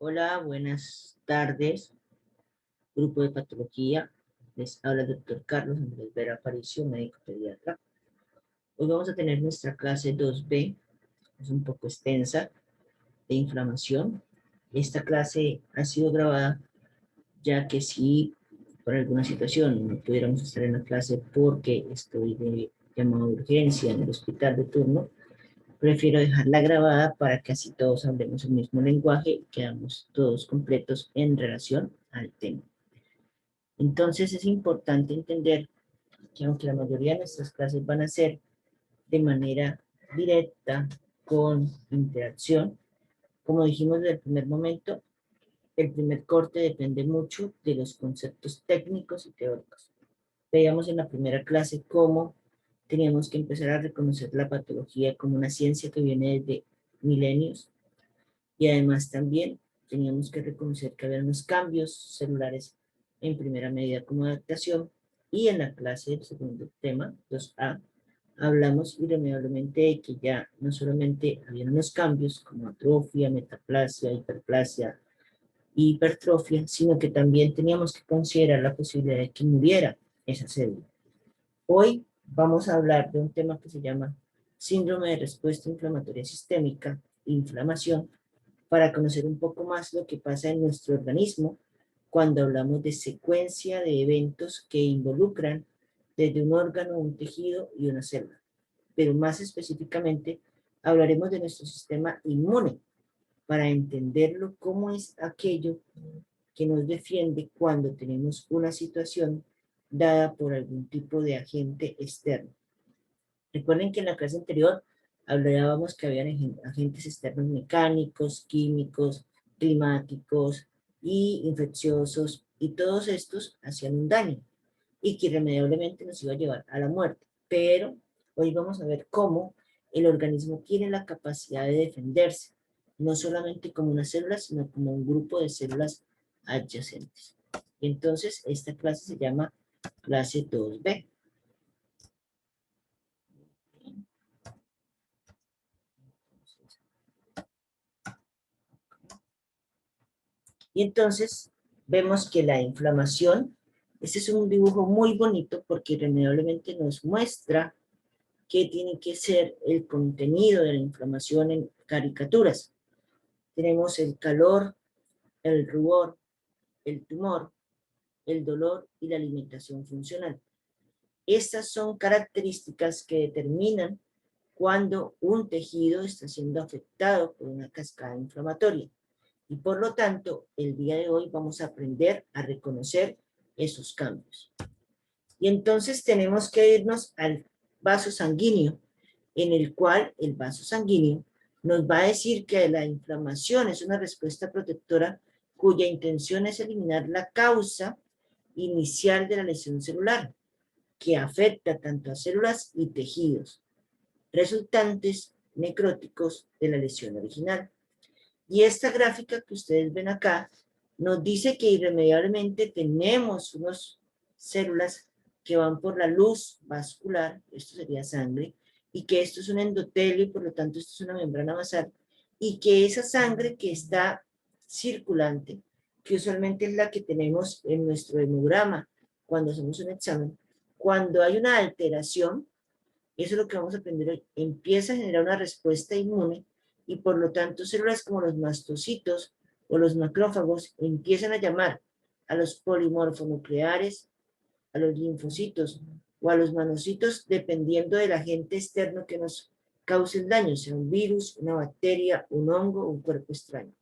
Hola, buenas tardes, grupo de patología. Les habla el doctor Carlos Andrés Vera Aparicio, médico pediatra. Hoy vamos a tener nuestra clase 2B, es un poco extensa, de inflamación. Esta clase ha sido grabada ya que si por alguna situación no pudiéramos estar en la clase porque estoy de llamado de urgencia en el hospital de turno, prefiero dejarla grabada para que así todos hablemos el mismo lenguaje y quedamos todos completos en relación al tema. Entonces es importante entender que aunque la mayoría de nuestras clases van a ser de manera directa, con interacción, como dijimos desde el primer momento, el primer corte depende mucho de los conceptos técnicos y teóricos. Veíamos en la primera clase cómo teníamos que empezar a reconocer la patología como una ciencia que viene desde milenios y además también teníamos que reconocer que había unos cambios celulares en primera medida como adaptación, y en la clase del segundo tema, 2A, hablamos irremediablemente de que ya no solamente había unos cambios como atrofia, metaplasia, hiperplasia, hipertrofia, sino que también teníamos que considerar la posibilidad de que muriera esa célula. Hoy vamos a hablar de un tema que se llama síndrome de respuesta inflamatoria sistémica, inflamación, para conocer un poco más lo que pasa en nuestro organismo cuando hablamos de secuencia de eventos que involucran desde un órgano, un tejido y una célula. Pero más específicamente hablaremos de nuestro sistema inmune para entenderlo cómo es aquello que nos defiende cuando tenemos una situación dada por algún tipo de agente externo. Recuerden que en la clase anterior hablábamos que habían agentes externos mecánicos, químicos, climáticos y infecciosos, y todos estos hacían un daño y que irremediablemente nos iba a llevar a la muerte. Pero hoy vamos a ver cómo el organismo tiene la capacidad de defenderse, no solamente como una célula, sino como un grupo de células adyacentes. Entonces, esta clase se llama clase 2B. Y entonces vemos que la inflamación, este es un dibujo muy bonito porque irremediablemente nos muestra qué tiene que ser el contenido de la inflamación en caricaturas. Tenemos el calor, el rubor, el tumor, el dolor y la alimentación funcional. Estas son características que determinan cuando un tejido está siendo afectado por una cascada inflamatoria. Y por lo tanto, el día de hoy vamos a aprender a reconocer esos cambios. Y entonces tenemos que irnos al vaso sanguíneo, en el cual el vaso sanguíneo nos va a decir que la inflamación es una respuesta protectora cuya intención es eliminar la causa inicial de la lesión celular, que afecta tanto a células y tejidos, resultantes necróticos de la lesión original. Y esta gráfica que ustedes ven acá nos dice que irremediablemente tenemos unas células que van por la luz vascular, esto sería sangre, y que esto es un endotelio y por lo tanto esto es una membrana basal, y que esa sangre que está circulante, que usualmente es la que tenemos en nuestro hemograma cuando hacemos un examen, cuando hay una alteración, eso es lo que vamos a aprender hoy, empieza a generar una respuesta inmune y por lo tanto células como los mastocitos o los macrófagos empiezan a llamar a los polimorfonucleares, a los linfocitos o a los manocitos dependiendo del agente externo que nos cause el daño, sea un virus, una bacteria, un hongo o un cuerpo extraño.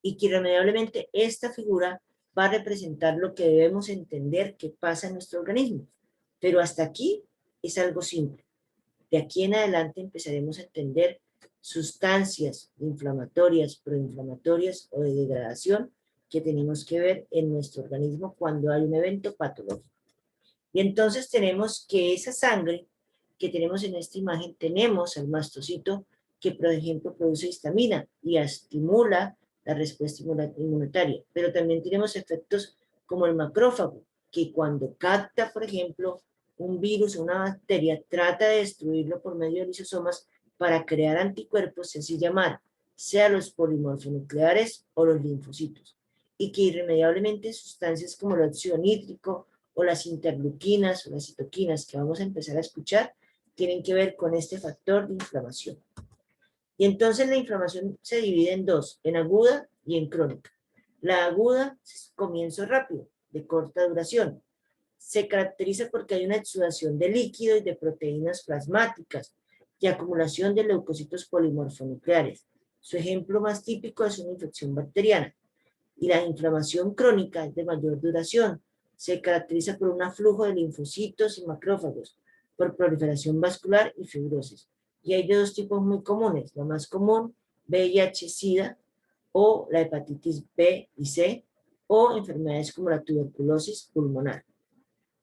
Y que irremediablemente esta figura va a representar lo que debemos entender que pasa en nuestro organismo. Pero hasta aquí es algo simple. De aquí en adelante empezaremos a entender sustancias inflamatorias, proinflamatorias o de degradación que tenemos que ver en nuestro organismo cuando hay un evento patológico. Y entonces tenemos que esa sangre que tenemos en esta imagen, tenemos al mastocito que, por ejemplo, produce histamina y estimula la respuesta inmunitaria, pero también tenemos efectos como el macrófago, que cuando capta, por ejemplo, un virus o una bacteria, trata de destruirlo por medio de lisosomas para crear anticuerpos y así llamar sea los polimorfonucleares o los linfocitos, y que irremediablemente sustancias como el óxido nítrico o las interleuquinas o las citoquinas que vamos a empezar a escuchar tienen que ver con este factor de inflamación. Y entonces la inflamación se divide en dos, en aguda y en crónica. La aguda es comienzo rápido, de corta duración. Se caracteriza porque hay una exudación de líquido y de proteínas plasmáticas y acumulación de leucocitos polimorfonucleares. Su ejemplo más típico es una infección bacteriana. Y la inflamación crónica es de mayor duración. Se caracteriza por un aflujo de linfocitos y macrófagos, por proliferación vascular y fibrosis. Y hay de dos tipos muy comunes. La más común, VIH-Sida, o la hepatitis B y C, o enfermedades como la tuberculosis pulmonar.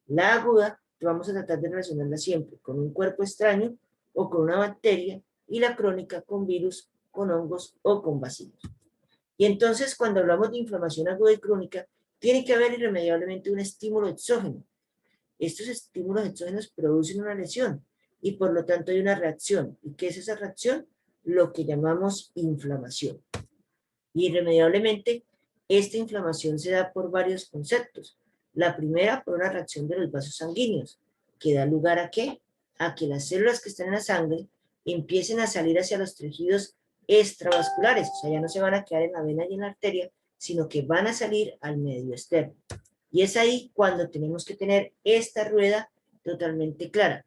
La aguda, que vamos a tratar de relacionarla siempre con un cuerpo extraño o con una bacteria, y la crónica con virus, con hongos o con bacilos. Y entonces, cuando hablamos de inflamación aguda y crónica, tiene que haber irremediablemente un estímulo exógeno. Estos estímulos exógenos producen una lesión y por lo tanto hay una reacción. ¿Y qué es esa reacción? Lo que llamamos inflamación. Y irremediablemente, esta inflamación se da por varios conceptos. La primera, por una reacción de los vasos sanguíneos, que da lugar ¿a qué? A que las células que están en la sangre empiecen a salir hacia los tejidos extravasculares, o sea, ya no se van a quedar en la vena y en la arteria, sino que van a salir al medio externo. Y es ahí cuando tenemos que tener esta rueda totalmente clara.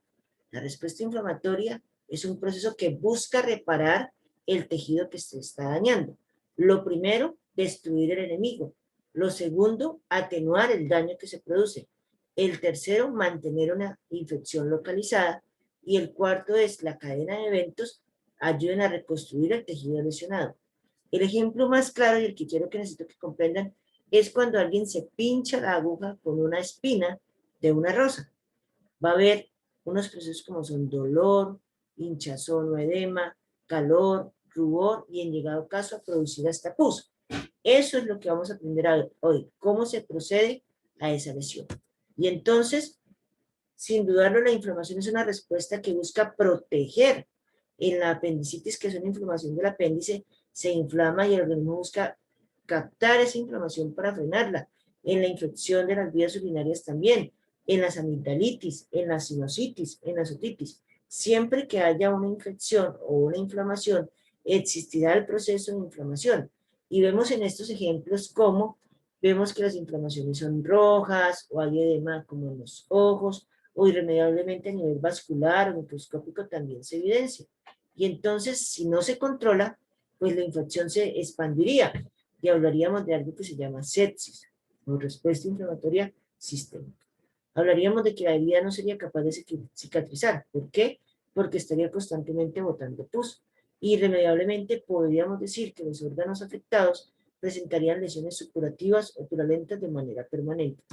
La respuesta inflamatoria es un proceso que busca reparar el tejido que se está dañando. Lo primero, destruir el enemigo. Lo segundo, atenuar el daño que se produce. El tercero, mantener una infección localizada. Y el cuarto es la cadena de eventos ayuden a reconstruir el tejido lesionado. El ejemplo más claro y el que quiero que necesito que comprendan es cuando alguien se pincha la aguja con una espina de una rosa. Va a haber unos procesos como son dolor, hinchazón o edema, calor, rubor y en llegado caso a producir hasta pus. Eso es lo que vamos a aprender hoy, cómo se procede a esa lesión. Y entonces, sin dudarlo, la inflamación es una respuesta que busca proteger. En la apendicitis, que es una inflamación del apéndice, se inflama y el organismo busca captar esa inflamación para frenarla. En la infección de las vías urinarias también, en las amigdalitis, en la sinusitis, en la otitis. Siempre que haya una infección o una inflamación, existirá el proceso de inflamación. Y vemos en estos ejemplos cómo vemos que las inflamaciones son rojas o hay edema como en los ojos, o irremediablemente a nivel vascular o microscópico también se evidencia. Y entonces, si no se controla, pues la infección se expandiría y hablaríamos de algo que se llama sepsis, o respuesta inflamatoria sistémica. Hablaríamos de que la herida no sería capaz de cicatrizar. ¿Por qué? Porque estaría constantemente botando pus. Irremediablemente podríamos decir que los órganos afectados presentarían lesiones supurativas o purulentas de manera permanente.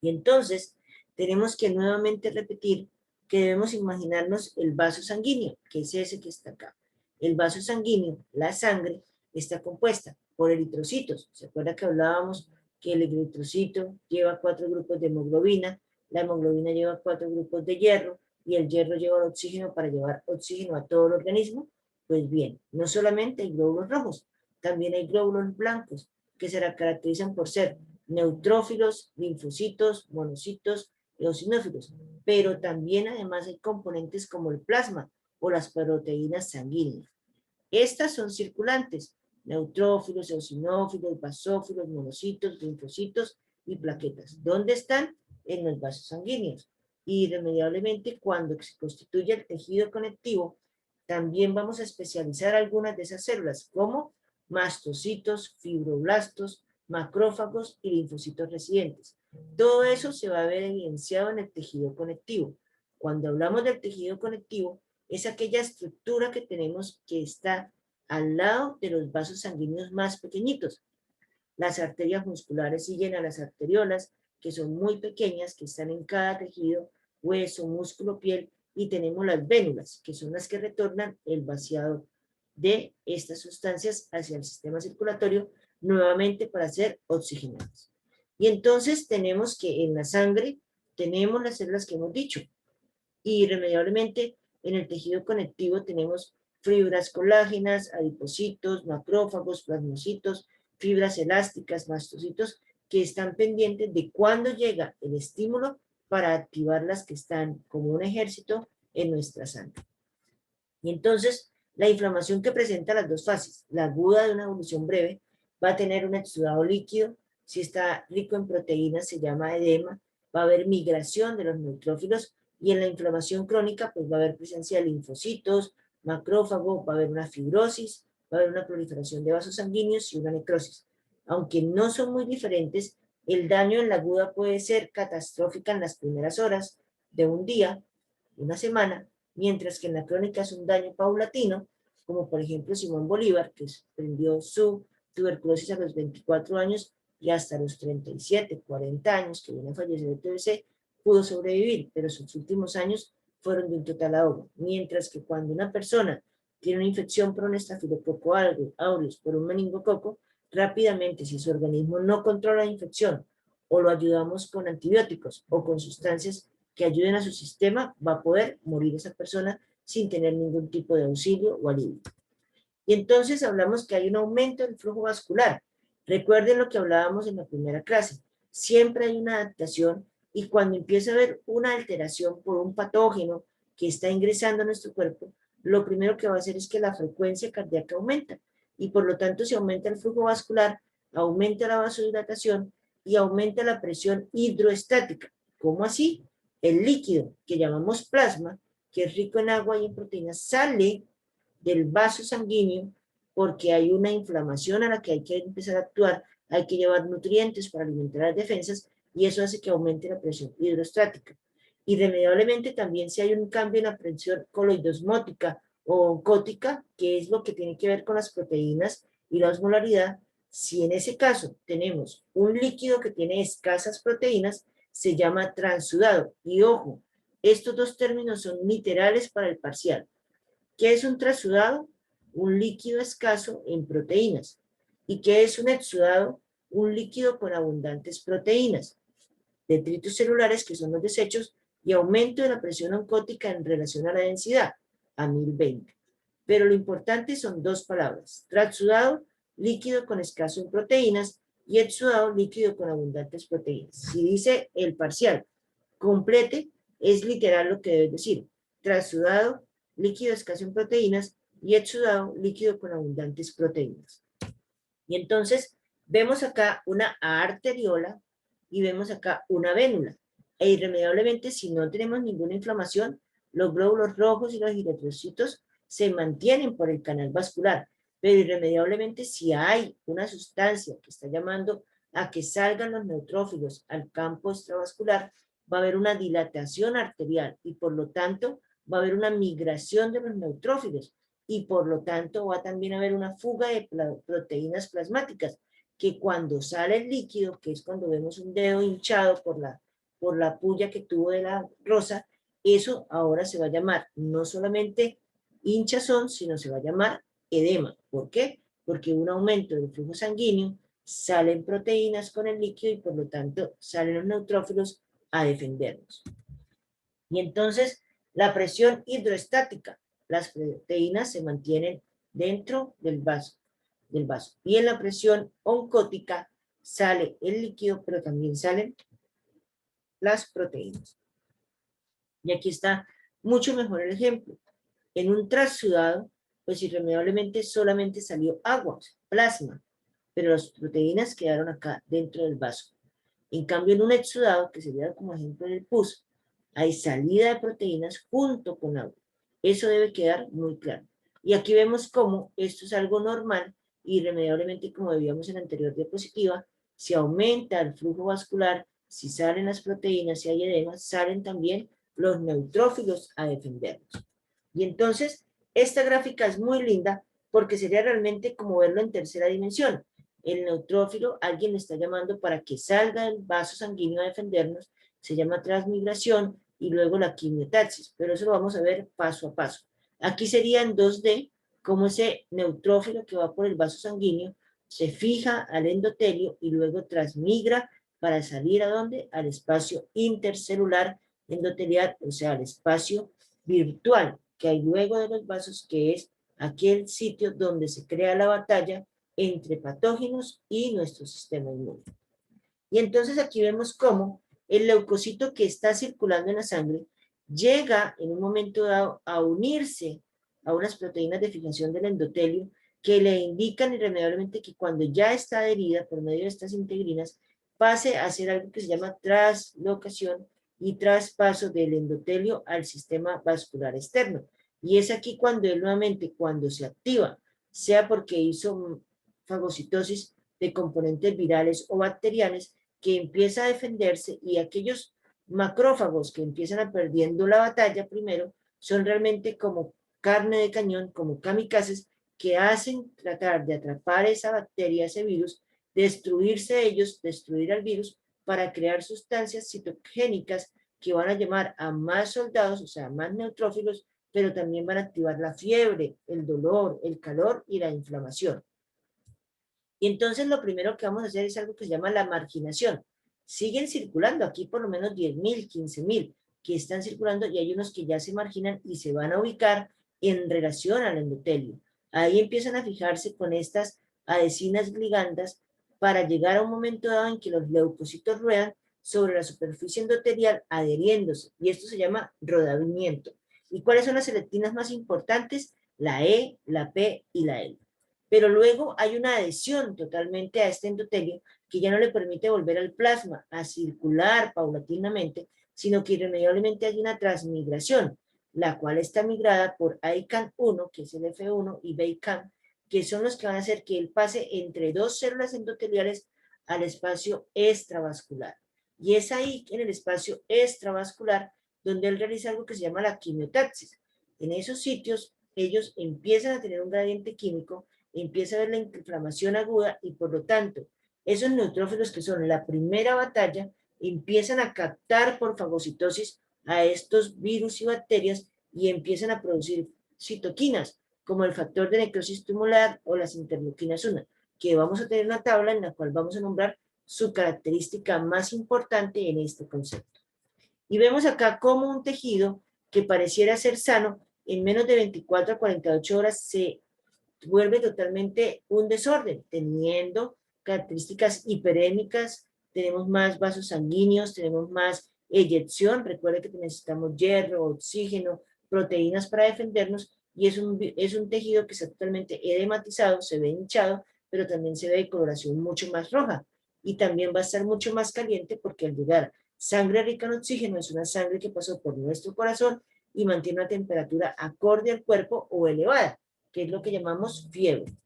Y entonces, tenemos que nuevamente repetir que debemos imaginarnos el vaso sanguíneo, que es ese que está acá. El vaso sanguíneo, la sangre, está compuesta por eritrocitos. ¿Se acuerda que hablábamos que el eritrocito lleva 4 grupos de hemoglobina, la hemoglobina lleva 4 grupos de hierro y el hierro lleva el oxígeno para llevar oxígeno a todo el organismo? Pues bien, no solamente hay glóbulos rojos, también hay glóbulos blancos que se caracterizan por ser neutrófilos, linfocitos, monocitos, eosinófilos, pero también además hay componentes como el plasma o las proteínas sanguíneas. Estas son circulantes, neutrófilos, eosinófilos, basófilos, monocitos, linfocitos y plaquetas. ¿Dónde están? En los vasos sanguíneos. Y irremediablemente cuando se constituye el tejido conectivo, también vamos a especializar algunas de esas células, como mastocitos, fibroblastos, macrófagos y linfocitos residentes. Todo eso se va a ver evidenciado en el tejido conectivo. Cuando hablamos del tejido conectivo, es aquella estructura que tenemos que está al lado de los vasos sanguíneos más pequeñitos. Las arterias musculares siguen a las arteriolas, que son muy pequeñas, que están en cada tejido, hueso, músculo, piel, y tenemos las vénulas, que son las que retornan el vaciado de estas sustancias hacia el sistema circulatorio, nuevamente para ser oxigenadas. Y entonces tenemos que en la sangre tenemos las células que hemos dicho, y irremediablemente en el tejido conectivo tenemos fibras colágenas, adipocitos, macrófagos, plasmocitos, fibras elásticas, mastocitos, que están pendientes de cuándo llega el estímulo para activar las que están como un ejército en nuestra sangre. Y entonces, la inflamación que presenta las dos fases, la aguda de una evolución breve, va a tener un exudado líquido, si está rico en proteínas se llama edema, va a haber migración de los neutrófilos, y en la inflamación crónica pues va a haber presencia de linfocitos, macrófago, va a haber una fibrosis, va a haber una proliferación de vasos sanguíneos y una necrosis. Aunque no son muy diferentes, el daño en la aguda puede ser catastrófica en las primeras horas de un día, una semana, mientras que en la crónica es un daño paulatino, como por ejemplo Simón Bolívar, que prendió su tuberculosis a los 24 años y hasta los 37, 40 años, que viene a fallecer de TBC, pudo sobrevivir, pero sus últimos años fueron de un total ahogo. Mientras que cuando una persona tiene una infección por un estafilococo aureus, por un meningococo, rápidamente, si su organismo no controla la infección, o lo ayudamos con antibióticos o con sustancias que ayuden a su sistema, va a poder morir esa persona sin tener ningún tipo de auxilio o alivio. Y entonces hablamos que hay un aumento del flujo vascular. Recuerden lo que hablábamos en la primera clase. Siempre hay una adaptación y cuando empieza a haber una alteración por un patógeno que está ingresando a nuestro cuerpo, lo primero que va a hacer es que la frecuencia cardíaca aumenta y por lo tanto si aumenta el flujo vascular, aumenta la vasodilatación y aumenta la presión hidroestática. ¿Cómo así? El líquido que llamamos plasma, que es rico en agua y en proteínas, sale del vaso sanguíneo porque hay una inflamación a la que hay que empezar a actuar, hay que llevar nutrientes para alimentar las defensas y eso hace que aumente la presión hidroestática. Irremediablemente también si hay un cambio en la presión coloidosmótica o oncótica, que es lo que tiene que ver con las proteínas y la osmolaridad, si en ese caso tenemos un líquido que tiene escasas proteínas, se llama transudado. Y ojo, estos dos términos son literales para el parcial. ¿Qué es un transudado? Un líquido escaso en proteínas. ¿Y qué es un exudado? Un líquido con abundantes proteínas. Detritos celulares, que son los desechos, y aumento de la presión oncótica en relación a la densidad, a 1020. Pero lo importante son dos palabras. Transudado, líquido con escaso en proteínas, y exudado, líquido con abundantes proteínas. Si dice el parcial, complete, es literal lo que debe decir. Transudado, líquido escaso en proteínas, y exudado, líquido con abundantes proteínas. Y entonces vemos acá una arteriola y vemos acá una vénula. E irremediablemente, si no tenemos ninguna inflamación, los glóbulos rojos y los eritrocitos se mantienen por el canal vascular. Pero irremediablemente, si hay una sustancia que está llamando a que salgan los neutrófilos al campo extravascular, va a haber una dilatación arterial y por lo tanto va a haber una migración de los neutrófilos y por lo tanto va también a haber una fuga de proteínas plasmáticas, que cuando sale el líquido, que es cuando vemos un dedo hinchado por la puya que tuvo de la rosa, eso ahora se va a llamar no solamente hinchazón, sino se va a llamar edema. ¿Por qué? Porque un aumento del flujo sanguíneo, salen proteínas con el líquido y por lo tanto salen los neutrófilos a defendernos. Y entonces la presión hidroestática, las proteínas se mantienen dentro del vaso. Y en la presión oncótica sale el líquido, pero también salen las proteínas. Y aquí está mucho mejor el ejemplo. En un transudado, pues irremediablemente solamente salió agua, plasma, pero las proteínas quedaron acá dentro del vaso. En cambio, en un exudado, que sería como ejemplo en el pus, hay salida de proteínas junto con agua. Eso debe quedar muy claro. Y aquí vemos cómo esto es algo normal, irremediablemente, como veíamos en la anterior diapositiva, si aumenta el flujo vascular, si salen las proteínas, si hay edema, salen también los neutrófilos a defendernos. Y entonces, esta gráfica es muy linda porque sería realmente como verlo en tercera dimensión. El neutrófilo, alguien le está llamando para que salga del vaso sanguíneo a defendernos, se llama transmigración y luego la quimiotaxis, pero eso lo vamos a ver paso a paso. Aquí sería en 2D como ese neutrófilo que va por el vaso sanguíneo se fija al endotelio y luego transmigra para salir ¿a dónde? Al espacio intercelular endotelial, o sea, al espacio virtual que hay luego de los vasos, que es aquel sitio donde se crea la batalla entre patógenos y nuestro sistema inmune. Y entonces aquí vemos cómo el leucocito que está circulando en la sangre llega en un momento dado a unirse a unas proteínas de fijación del endotelio que le indican irremediablemente que cuando ya está adherida por medio de estas integrinas, pase a hacer algo que se llama traslocación y traspaso del endotelio al sistema vascular externo. Y es aquí cuando él nuevamente, cuando se activa, sea porque hizo fagocitosis de componentes virales o bacterianos, que empieza a defenderse, y aquellos macrófagos que empiezan a perdiendo la batalla primero son realmente como carne de cañón, como kamikazes, que hacen tratar de atrapar esa bacteria, ese virus, destruirse ellos, destruir al virus, para crear sustancias citogénicas que van a llamar a más soldados, o sea, más neutrófilos, pero también van a activar la fiebre, el dolor, el calor y la inflamación. Y entonces lo primero que vamos a hacer es algo que se llama la marginación. Siguen circulando aquí por lo menos 10.000, 15.000 que están circulando, y hay unos que ya se marginan y se van a ubicar en relación al endotelio. Ahí empiezan a fijarse con estas adhesinas ligandas para llegar a un momento dado en que los leucocitos ruedan sobre la superficie endotelial adheriéndose, y esto se llama rodamiento. ¿Y cuáles son las selectinas más importantes? La E, la P y la L. Pero luego hay una adhesión totalmente a este endotelio que ya no le permite volver al plasma a circular paulatinamente, sino que irremediablemente hay una transmigración, la cual está migrada por ICAM1, que es el F1, y BICAM, que son los que van a hacer que él pase entre dos células endoteliales al espacio extravascular. Y es ahí, en el espacio extravascular, donde él realiza algo que se llama la quimiotaxis. En esos sitios, ellos empiezan a tener un gradiente químico, empieza a haber la inflamación aguda, y por lo tanto, esos neutrófilos, que son la primera batalla, empiezan a captar por fagocitosis a estos virus y bacterias y empiezan a producir citoquinas, como el factor de necrosis tumoral o las interleuquinas 1, que vamos a tener una tabla en la cual vamos a nombrar su característica más importante en este concepto. Y vemos acá cómo un tejido que pareciera ser sano, en menos de 24 a 48 horas se vuelve totalmente un desorden, teniendo características hiperémicas, tenemos más vasos sanguíneos, tenemos más eyección, recuerden que necesitamos hierro, oxígeno, proteínas para defendernos, y es un tejido que está totalmente edematizado, se ve hinchado, pero también se ve de coloración mucho más roja, y también va a estar mucho más caliente porque al llegar sangre rica en oxígeno es una sangre que pasó por nuestro corazón y mantiene una temperatura acorde al cuerpo o elevada, que es lo que llamamos fiebre.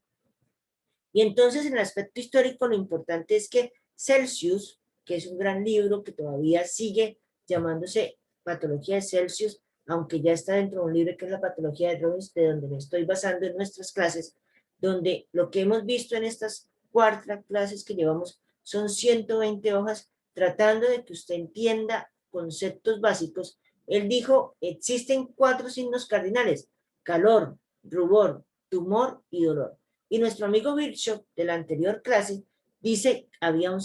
Y entonces, en el aspecto histórico, lo importante es que Celsius, que es un gran libro que todavía sigue llamándose Patología de Celsius, aunque ya está dentro de un libro que es la Patología de Robbins, de donde me estoy basando en nuestras clases, donde lo que hemos visto en estas 4 clases que llevamos son 120 hojas, tratando de que usted entienda conceptos básicos. Él dijo, existen 4 signos cardinales: calor, rubor, tumor y dolor. Y nuestro amigo Virchow, de la anterior clase, dice había un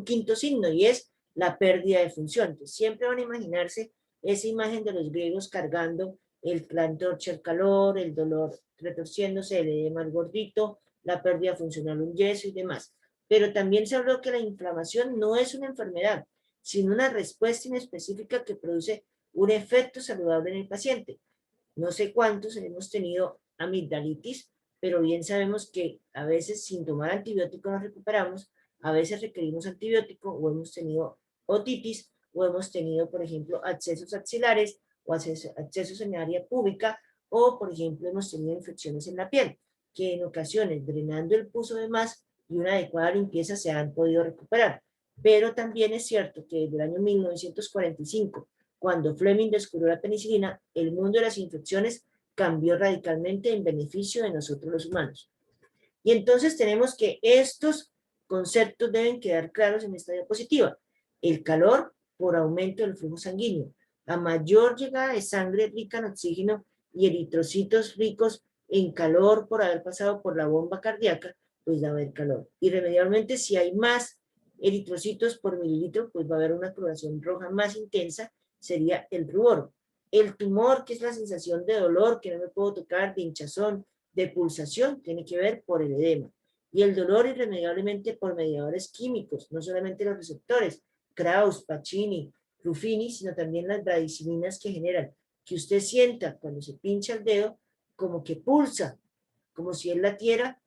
quinto signo, y es la pérdida de función. Entonces, siempre van a imaginarse esa imagen de los griegos cargando la antorcha, el calor, el dolor retorciéndose, el edema al gordito, la pérdida funcional, un yeso y demás. Pero también se habló que la inflamación no es una enfermedad, sino una respuesta inespecífica que produce un efecto saludable en el paciente. No sé cuántos hemos tenido amigdalitis, pero bien sabemos que a veces sin tomar antibiótico nos recuperamos, a veces requerimos antibiótico, o hemos tenido otitis, o hemos tenido, por ejemplo, accesos axilares o accesos en el área púbica, o, por ejemplo, hemos tenido infecciones en la piel, que en ocasiones, drenando el pus de más y una adecuada limpieza, se han podido recuperar. Pero también es cierto que desde el año 1945, cuando Fleming descubrió la penicilina, el mundo de las infecciones cambió radicalmente en beneficio de nosotros los humanos. Y entonces tenemos que estos conceptos deben quedar claros en esta diapositiva. El calor por aumento del flujo sanguíneo. A mayor llegada de sangre rica en oxígeno y eritrocitos ricos en calor por haber pasado por la bomba cardíaca, pues va a haber calor. Irremediablemente, si hay más eritrocitos por mililitro, pues va a haber una coloración roja más intensa, sería el rubor. El tumor, que es la sensación de dolor, que no me puedo tocar, de hinchazón, de pulsación, tiene que ver por el edema. Y el dolor irremediablemente por mediadores químicos, no solamente los receptores, Krauss, Pacini, Ruffini, sino también las bradicininas que generan que usted sienta cuando se pincha el dedo como que pulsa, como si él latiera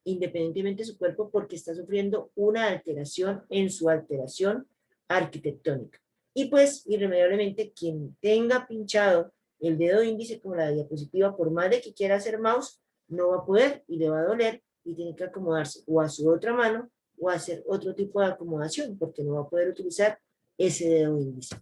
independientemente de su cuerpo porque está sufriendo una alteración en su alteración arquitectónica. Y pues, irremediablemente, quien tenga pinchado el dedo índice como la diapositiva, por más de que quiera hacer mouse, no va a poder y le va a doler y tiene que acomodarse o a su otra mano o hacer otro tipo de acomodación porque no va a poder utilizar ese dedo índice.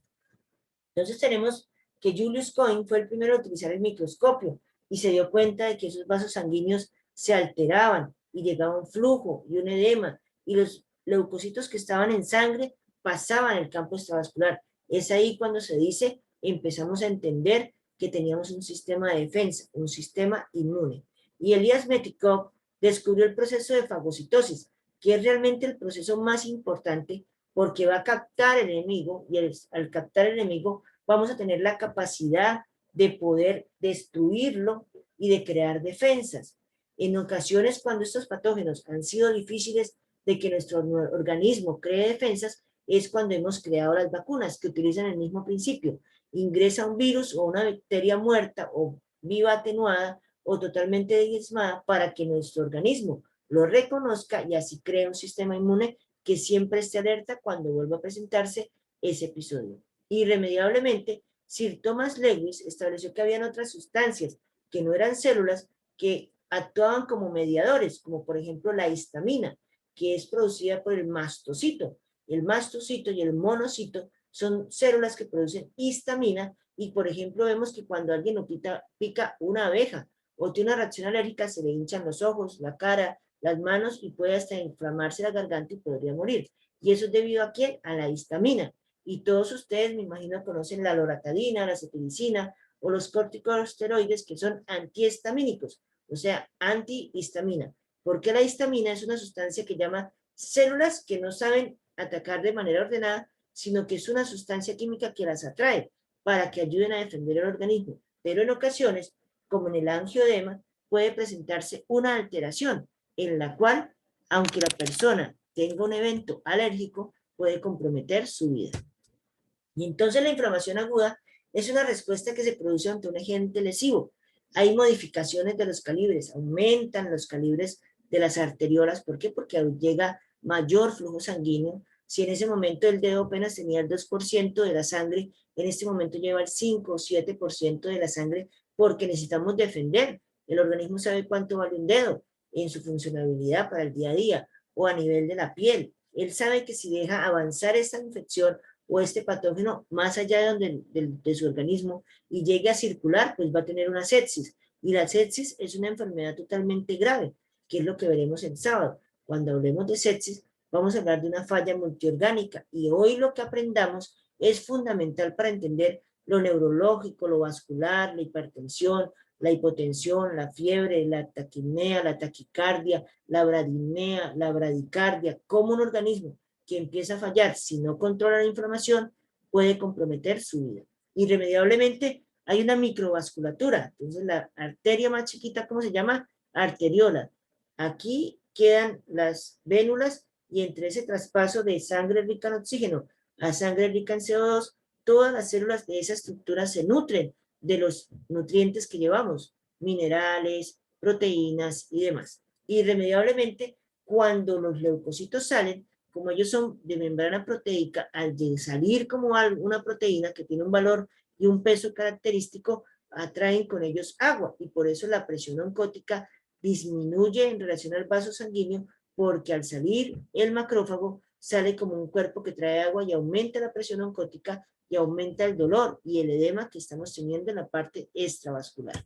Entonces tenemos que Julius Coin fue el primero a utilizar el microscopio y se dio cuenta de que esos vasos sanguíneos se alteraban y llegaba un flujo y un edema y los leucocitos que estaban en sangre pasaban el campo extravascular. Es ahí cuando se dice, empezamos a entender que teníamos un sistema de defensa, un sistema inmune. Y Elias Metikov descubrió el proceso de fagocitosis, que es realmente el proceso más importante porque va a captar el enemigo y al captar el enemigo vamos a tener la capacidad de poder destruirlo y de crear defensas. En ocasiones, cuando estos patógenos han sido difíciles de que nuestro organismo cree defensas, es cuando hemos creado las vacunas que utilizan el mismo principio. Ingresa un virus o una bacteria muerta o viva atenuada o totalmente diezmada para que nuestro organismo lo reconozca y así crea un sistema inmune que siempre esté alerta cuando vuelva a presentarse ese episodio. Irremediablemente, Sir Thomas Lewis estableció que habían otras sustancias que no eran células que actuaban como mediadores, como por ejemplo la histamina, que es producida por el mastocito. El mastocito y el monocito son células que producen histamina y por ejemplo vemos que cuando alguien lo pica una abeja o tiene una reacción alérgica se le hinchan los ojos, la cara, las manos y puede hasta inflamarse la garganta y podría morir. ¿Y eso es debido a quién? A la histamina. Y todos ustedes, me imagino, conocen la loratadina, la cetirizina o los corticosteroides que son antihistamínicos, o sea, antihistamina. Porque la histamina es una sustancia que llama células que no saben atacar de manera ordenada, sino que es una sustancia química que las atrae para que ayuden a defender el organismo. Pero en ocasiones, como en el angioedema, puede presentarse una alteración en la cual, aunque la persona tenga un evento alérgico, puede comprometer su vida. Y entonces la inflamación aguda es una respuesta que se produce ante un agente lesivo. Hay modificaciones de los calibres, aumentan los calibres de las arteriolas. ¿Por qué? Porque llega mayor flujo sanguíneo. Si en ese momento el dedo apenas tenía el 2% de la sangre, en este momento lleva el 5 o 7% de la sangre porque necesitamos defender. El organismo sabe cuánto vale un dedo en su funcionabilidad para el día a día o a nivel de la piel. Él sabe que si deja avanzar esta infección o este patógeno más allá de su organismo y llegue a circular, pues va a tener una sepsis. Y la sepsis es una enfermedad totalmente grave, que es lo que veremos el sábado. Cuando hablemos de sepsis, vamos a hablar de una falla multiorgánica y hoy lo que aprendamos es fundamental para entender lo neurológico, lo vascular, la hipertensión, la hipotensión, la fiebre, la taquipnea, la taquicardia, la bradipnea, la bradicardia, como un organismo que empieza a fallar si no controla la inflamación puede comprometer su vida. Irremediablemente hay una microvasculatura, entonces la arteria más chiquita, ¿cómo se llama? Arteriola. Aquí quedan las vénulas y entre ese traspaso de sangre rica en oxígeno a sangre rica en CO2, todas las células de esa estructura se nutren de los nutrientes que llevamos, minerales, proteínas y demás. Irremediablemente, cuando los leucocitos salen, como ellos son de membrana proteica, al salir como una proteína que tiene un valor y un peso característico, atraen con ellos agua y por eso la presión oncótica disminuye en relación al vaso sanguíneo porque al salir el macrófago sale como un cuerpo que trae agua y aumenta la presión oncótica y aumenta el dolor y el edema que estamos teniendo en la parte extravascular.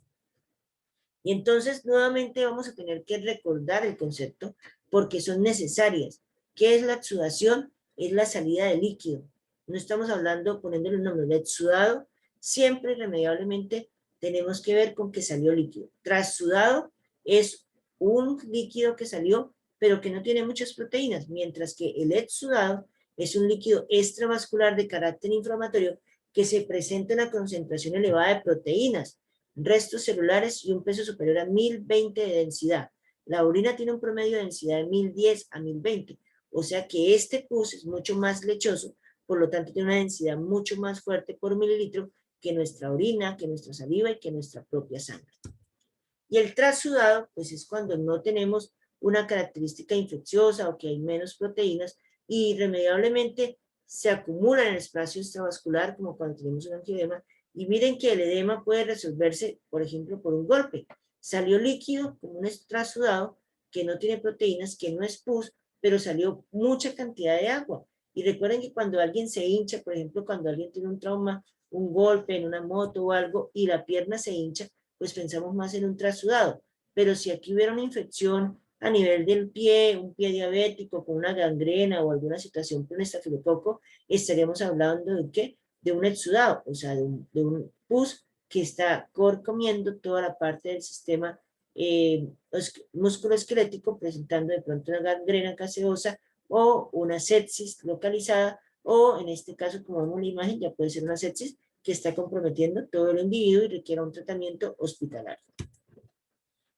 Y entonces nuevamente vamos a tener que recordar el concepto porque son necesarias. ¿Qué es la exudación? Es la salida de líquido. No estamos hablando poniéndole un nombre. El exudado siempre irremediablemente tenemos que ver con que salió líquido. Trasudado es un líquido que salió pero que no tiene muchas proteínas, mientras que el exudado es un líquido extravascular de carácter inflamatorio que se presenta una concentración elevada de proteínas, restos celulares y un peso superior a 1020 de densidad. La orina tiene un promedio de densidad de 1010 a 1020, o sea que este pus es mucho más lechoso, por lo tanto tiene una densidad mucho más fuerte por mililitro que nuestra orina, que nuestra saliva y que nuestra propia sangre. Y el trasudado, pues es cuando no tenemos una característica infecciosa o que hay menos proteínas y irremediablemente se acumula en el espacio extravascular como cuando tenemos un angioedema. Y miren que el edema puede resolverse, por ejemplo, por un golpe. Salió líquido como un trasudado que no tiene proteínas, que no es pus, pero salió mucha cantidad de agua. Y recuerden que cuando alguien se hincha, por ejemplo, cuando alguien tiene un trauma, un golpe en una moto o algo, y la pierna se hincha, pues pensamos más en un trasudado. Pero si aquí hubiera una infección a nivel del pie, un pie diabético con una gangrena o alguna situación con estafilococo, estaríamos hablando de ¿qué? De un exudado, o sea, de un pus que está comiendo toda la parte del sistema musculoesquelético, presentando de pronto una gangrena gaseosa o una sepsis localizada, o en este caso, como vemos en la imagen, ya puede ser una sepsis que está comprometiendo todo el individuo y requiere un tratamiento hospitalario.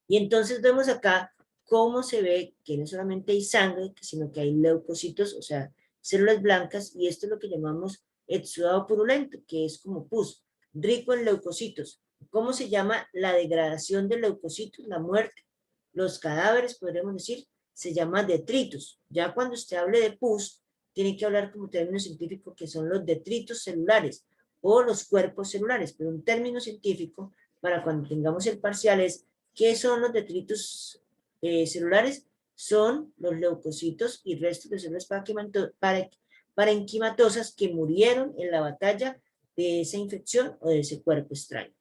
Y entonces vemos acá cómo se ve que no solamente hay sangre, sino que hay leucocitos, o sea, células blancas, y esto es lo que llamamos exudado purulento, que es como pus, rico en leucocitos. ¿Cómo se llama la degradación de leucocitos? La muerte. Los cadáveres, podríamos decir, se llama detritus. Ya cuando usted hable de pus, tiene que hablar como término científico que son los detritos celulares o los cuerpos celulares, pero un término científico para cuando tengamos el parcial es ¿qué son los detritos celulares? Son los leucocitos y restos de células parenquimatosas que murieron en la batalla de esa infección o de ese cuerpo extraño.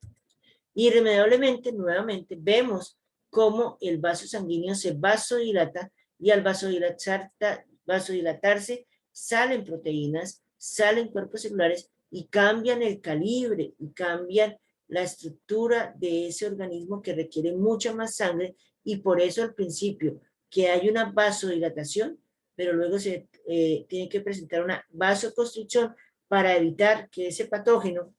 Irremediablemente, nuevamente, vemos cómo el vaso sanguíneo se vasodilata y al vasodilatarse salen proteínas, salen cuerpos celulares y cambian el calibre y cambian la estructura de ese organismo que requiere mucha más sangre y por eso al principio que hay una vasodilatación, pero luego se tiene que presentar una vasoconstricción para evitar que ese patógeno,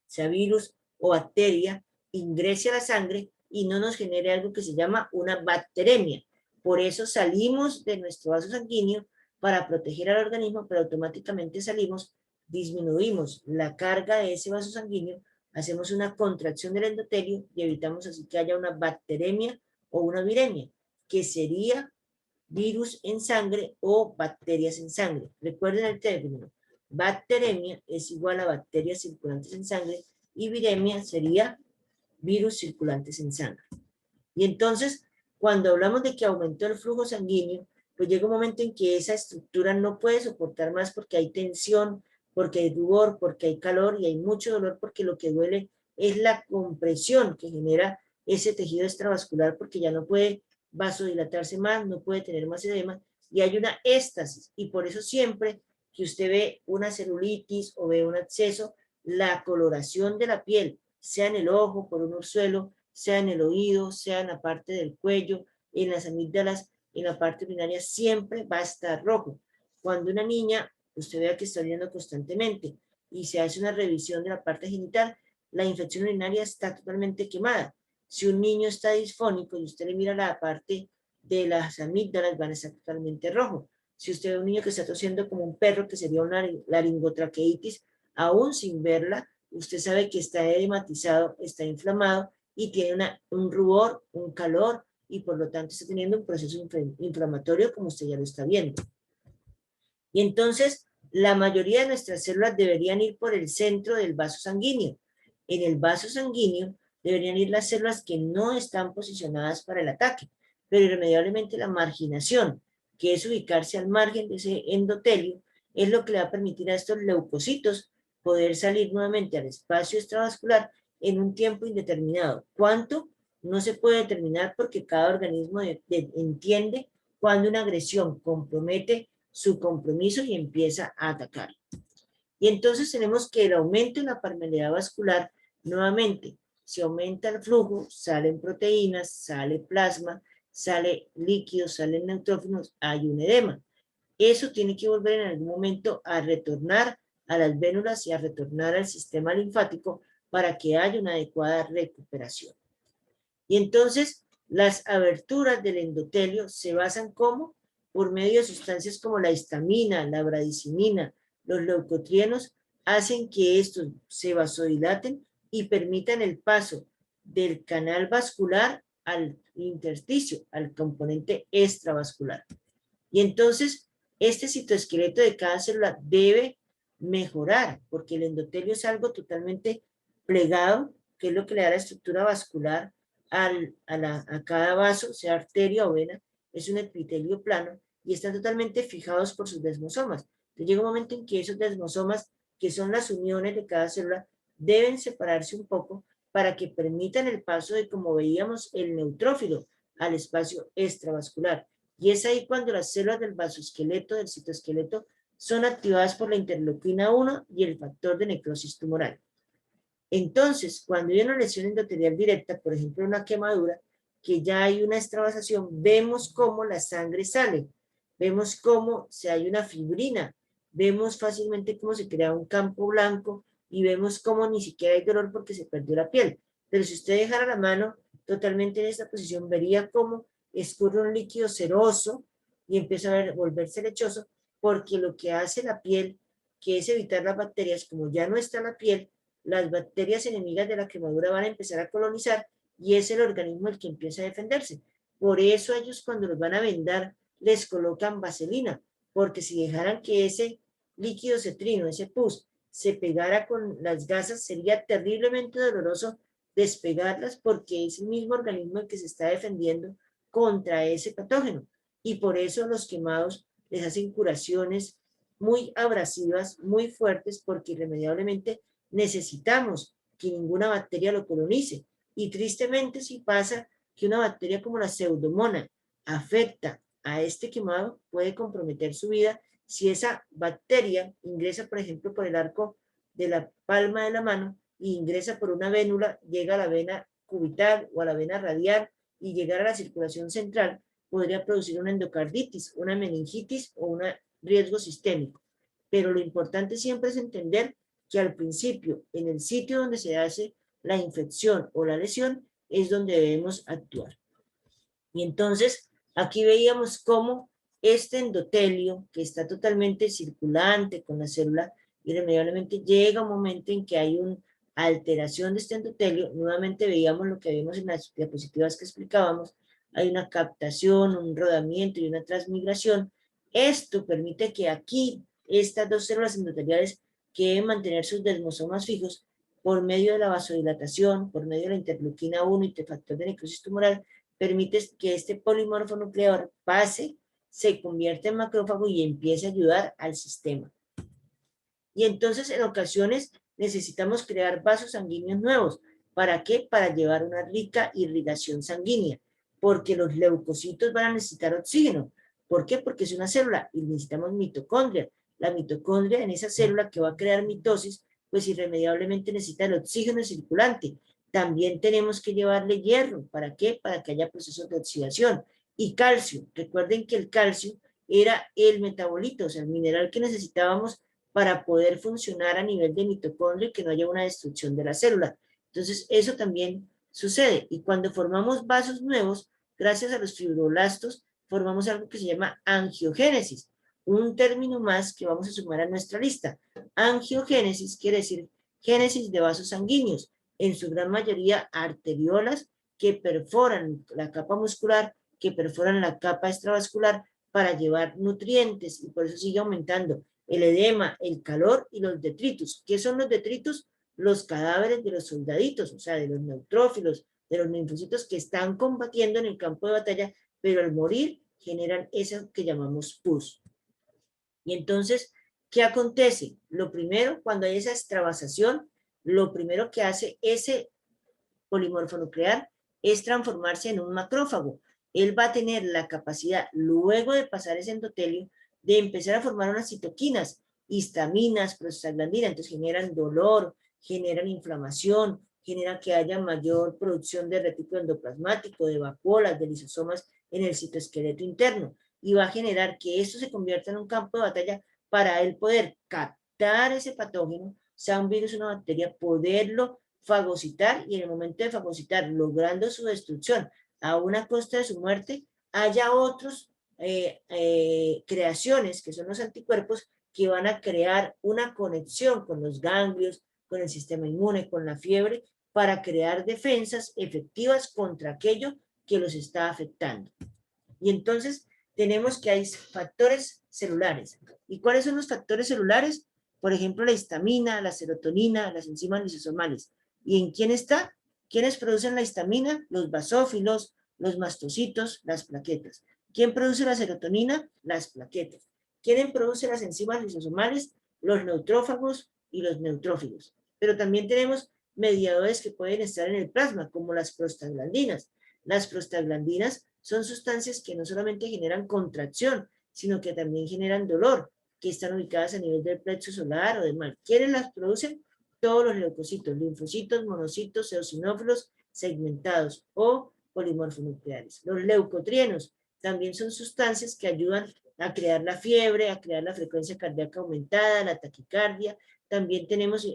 sea virus o bacteria, ingrese a la sangre y no nos genere algo que se llama una bacteremia. Por eso salimos de nuestro vaso sanguíneo para proteger al organismo, pero automáticamente salimos, disminuimos la carga de ese vaso sanguíneo, hacemos una contracción del endotelio y evitamos así que haya una bacteremia o una viremia, que sería virus en sangre o bacterias en sangre. Recuerden el término, bacteremia es igual a bacterias circulantes en sangre y viremia sería virus circulantes en sangre. Y entonces, cuando hablamos de que aumentó el flujo sanguíneo, pues llega un momento en que esa estructura no puede soportar más porque hay tensión, porque hay rubor, porque hay calor y hay mucho dolor porque lo que duele es la compresión que genera ese tejido extravascular porque ya no puede vasodilatarse más, no puede tener más edema y hay una éstasis y por eso siempre que usted ve una celulitis o ve un absceso, la coloración de la piel, sea en el ojo, por un orzuelo, sea en el oído, sea en la parte del cuello, en las amígdalas, en la parte urinaria, siempre va a estar rojo. Cuando una niña, usted vea que está orinando constantemente y se hace una revisión de la parte genital, la infección urinaria está totalmente quemada. Si un niño está disfónico y usted le mira la parte de las amígdalas, van a estar totalmente rojo. Si usted ve un niño que está tosiendo como un perro, que sería una laringotraqueitis, aún sin verla, usted sabe que está edematizado, está inflamado y tiene un rubor, un calor y por lo tanto está teniendo un proceso inflamatorio como usted ya lo está viendo. Y entonces la mayoría de nuestras células deberían ir por el centro del vaso sanguíneo. En el vaso sanguíneo deberían ir las células que no están posicionadas para el ataque, pero irremediablemente la marginación, que es ubicarse al margen de ese endotelio, es lo que le va a permitir a estos leucocitos poder salir nuevamente al espacio extravascular en un tiempo indeterminado. ¿Cuánto? No se puede determinar porque cada organismo entiende cuando una agresión compromete su compromiso y empieza a atacar. Y entonces tenemos que el aumento en la permeabilidad vascular, nuevamente, si aumenta el flujo, salen proteínas, sale plasma, sale líquido, salen neutrófilos, hay un edema. Eso tiene que volver en algún momento a retornar a las vénulas y a retornar al sistema linfático para que haya una adecuada recuperación. Y entonces, las aberturas del endotelio se basan ¿cómo? Por medio de sustancias como la histamina, la bradicimina, los leucotrienos, hacen que estos se vasodilaten y permitan el paso del canal vascular al intersticio, al componente extravascular. Y entonces, este citoesqueleto de cada célula debe mejorar, porque el endotelio es algo totalmente plegado, que es lo que le da la estructura vascular a cada vaso, sea arteria o vena, es un epitelio plano, y están totalmente fijados por sus desmosomas. Entonces llega un momento en que esos desmosomas, que son las uniones de cada célula, deben separarse un poco para que permitan el paso de, como veíamos, el neutrófilo al espacio extravascular. Y es ahí cuando las células del vasoesqueleto, del citoesqueleto, son activadas por la interleuquina 1 y el factor de necrosis tumoral. Entonces, cuando hay una lesión endotelial directa, por ejemplo una quemadura, que ya hay una extravasación, vemos cómo la sangre sale, vemos cómo se hay una fibrina, vemos fácilmente cómo se crea un campo blanco y vemos cómo ni siquiera hay dolor porque se perdió la piel. Pero si usted dejara la mano totalmente en esta posición, vería cómo escurre un líquido ceroso y empieza a volverse lechoso, porque lo que hace la piel, que es evitar las bacterias, como ya no está la piel, las bacterias enemigas de la quemadura van a empezar a colonizar y es el organismo el que empieza a defenderse. Por eso ellos cuando los van a vendar les colocan vaselina, porque si dejaran que ese líquido cetrino, ese pus, se pegara con las gasas, sería terriblemente doloroso despegarlas porque es el mismo organismo el que se está defendiendo contra ese patógeno. Y por eso los quemados les hacen curaciones muy abrasivas, muy fuertes, porque irremediablemente necesitamos que ninguna bacteria lo colonice. Y tristemente si pasa que una bacteria como la pseudomonas afecta a este quemado, puede comprometer su vida si esa bacteria ingresa, por ejemplo, por el arco de la palma de la mano y ingresa por una vénula, llega a la vena cubital o a la vena radial y llegar a la circulación central, podría producir una endocarditis, una meningitis o un riesgo sistémico. Pero lo importante siempre es entender que al principio, en el sitio donde se hace la infección o la lesión, es donde debemos actuar. Y entonces, aquí veíamos cómo este endotelio, que está totalmente circulante con la célula, irremediablemente llega un momento en que hay una alteración de este endotelio. Nuevamente veíamos lo que vimos en las diapositivas que explicábamos, hay una captación, un rodamiento y una transmigración. Esto permite que aquí estas dos células endoteliales que deben mantener sus desmosomas fijos por medio de la vasodilatación, por medio de la interleuquina 1 y el factor de necrosis tumoral, permite que este polimorfo nuclear pase, se convierta en macrófago y empiece a ayudar al sistema. Y entonces en ocasiones necesitamos crear vasos sanguíneos nuevos. ¿Para qué? Para llevar una rica irrigación sanguínea, porque los leucocitos van a necesitar oxígeno. ¿Por qué? Porque es una célula y necesitamos mitocondria. La mitocondria en esa célula que va a crear mitosis, pues irremediablemente necesita el oxígeno circulante. También tenemos que llevarle hierro. ¿Para qué? Para que haya procesos de oxidación. Y calcio. Recuerden que el calcio era el metabolito, o sea, el mineral que necesitábamos para poder funcionar a nivel de mitocondria y que no haya una destrucción de la célula. Entonces, eso también sucede. Y cuando formamos vasos nuevos, gracias a los fibroblastos, formamos algo que se llama angiogénesis, un término más que vamos a sumar a nuestra lista. Angiogénesis quiere decir génesis de vasos sanguíneos, en su gran mayoría arteriolas que perforan la capa muscular, que perforan la capa extravascular para llevar nutrientes y por eso sigue aumentando el edema, el calor y los detritus. ¿Qué son los detritus? Los cadáveres de los soldaditos, o sea, de los neutrófilos, de los linfocitos que están combatiendo en el campo de batalla, pero al morir generan eso que llamamos pus. Y entonces, ¿qué acontece? Lo primero, cuando hay esa extravasación, lo primero que hace ese polimorfonuclear es transformarse en un macrófago. Él va a tener la capacidad, luego de pasar ese endotelio, de empezar a formar unas citoquinas, histaminas, prostaglandinas, entonces generan dolor, generan inflamación, generan que haya mayor producción de retículo endoplasmático, de vacuolas, de lisosomas en el citoesqueleto interno, y va a generar que esto se convierta en un campo de batalla para él poder captar captar ese patógeno, sea un virus o una bacteria, poderlo fagocitar y en el momento de fagocitar, logrando su destrucción a una costa de su muerte, haya otros creaciones, que son los anticuerpos, que van a crear una conexión con los ganglios, con el sistema inmune, con la fiebre, para crear defensas efectivas contra aquello que los está afectando. Y entonces tenemos que hay factores celulares. ¿Y cuáles son los factores celulares? Por ejemplo, la histamina, la serotonina, las enzimas lisosomales. ¿Y en quién está? ¿Quiénes producen la histamina? Los basófilos, los mastocitos, las plaquetas. ¿Quién produce la serotonina? Las plaquetas. ¿Quién produce las enzimas lisosomales? Los neutrófagos y los neutrófilos. Pero también tenemos mediadores que pueden estar en el plasma, como las prostaglandinas. Las prostaglandinas son sustancias que no solamente generan contracción, sino que también generan dolor, que están ubicadas a nivel del plexo solar o demás. ¿Quiénes las producen? Todos los leucocitos, linfocitos, monocitos, eosinófilos segmentados o polimorfonucleares. Los leucotrienos también son sustancias que ayudan a crear la fiebre, a crear la frecuencia cardíaca aumentada, la taquicardia. También tenemos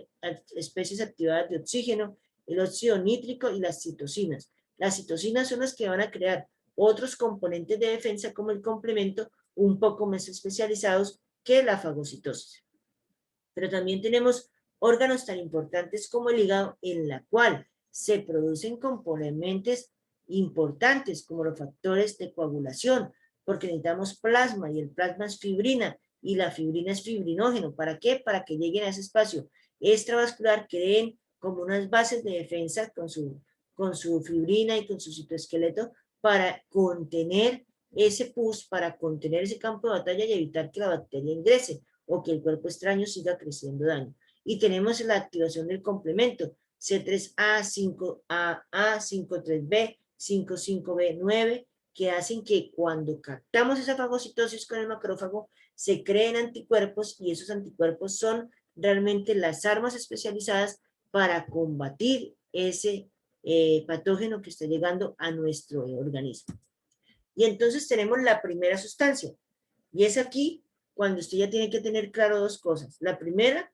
especies activadas de oxígeno, el óxido nítrico y las citocinas. Las citocinas son las que van a crear otros componentes de defensa como el complemento, un poco más especializados que la fagocitosis. Pero también tenemos órganos tan importantes como el hígado, en la cual se producen componentes importantes como los factores de coagulación, porque necesitamos plasma y el plasma es fibrina y la fibrina es fibrinógeno. ¿Para qué? Para que lleguen a ese espacio extravascular, creen como unas bases de defensa con su fibrina y con su citoesqueleto para contener ese pus, para contener ese campo de batalla y evitar que la bacteria ingrese o que el cuerpo extraño siga creciendo daño. Y tenemos la activación del complemento C3A, 5A, 53B, 55B9, que hacen que cuando captamos esa fagocitosis con el macrófago, se creen anticuerpos y esos anticuerpos son realmente las armas especializadas para combatir ese patógeno que está llegando a nuestro organismo. Y entonces tenemos la primera sustancia, y es aquí cuando usted ya tiene que tener claro dos cosas. La primera,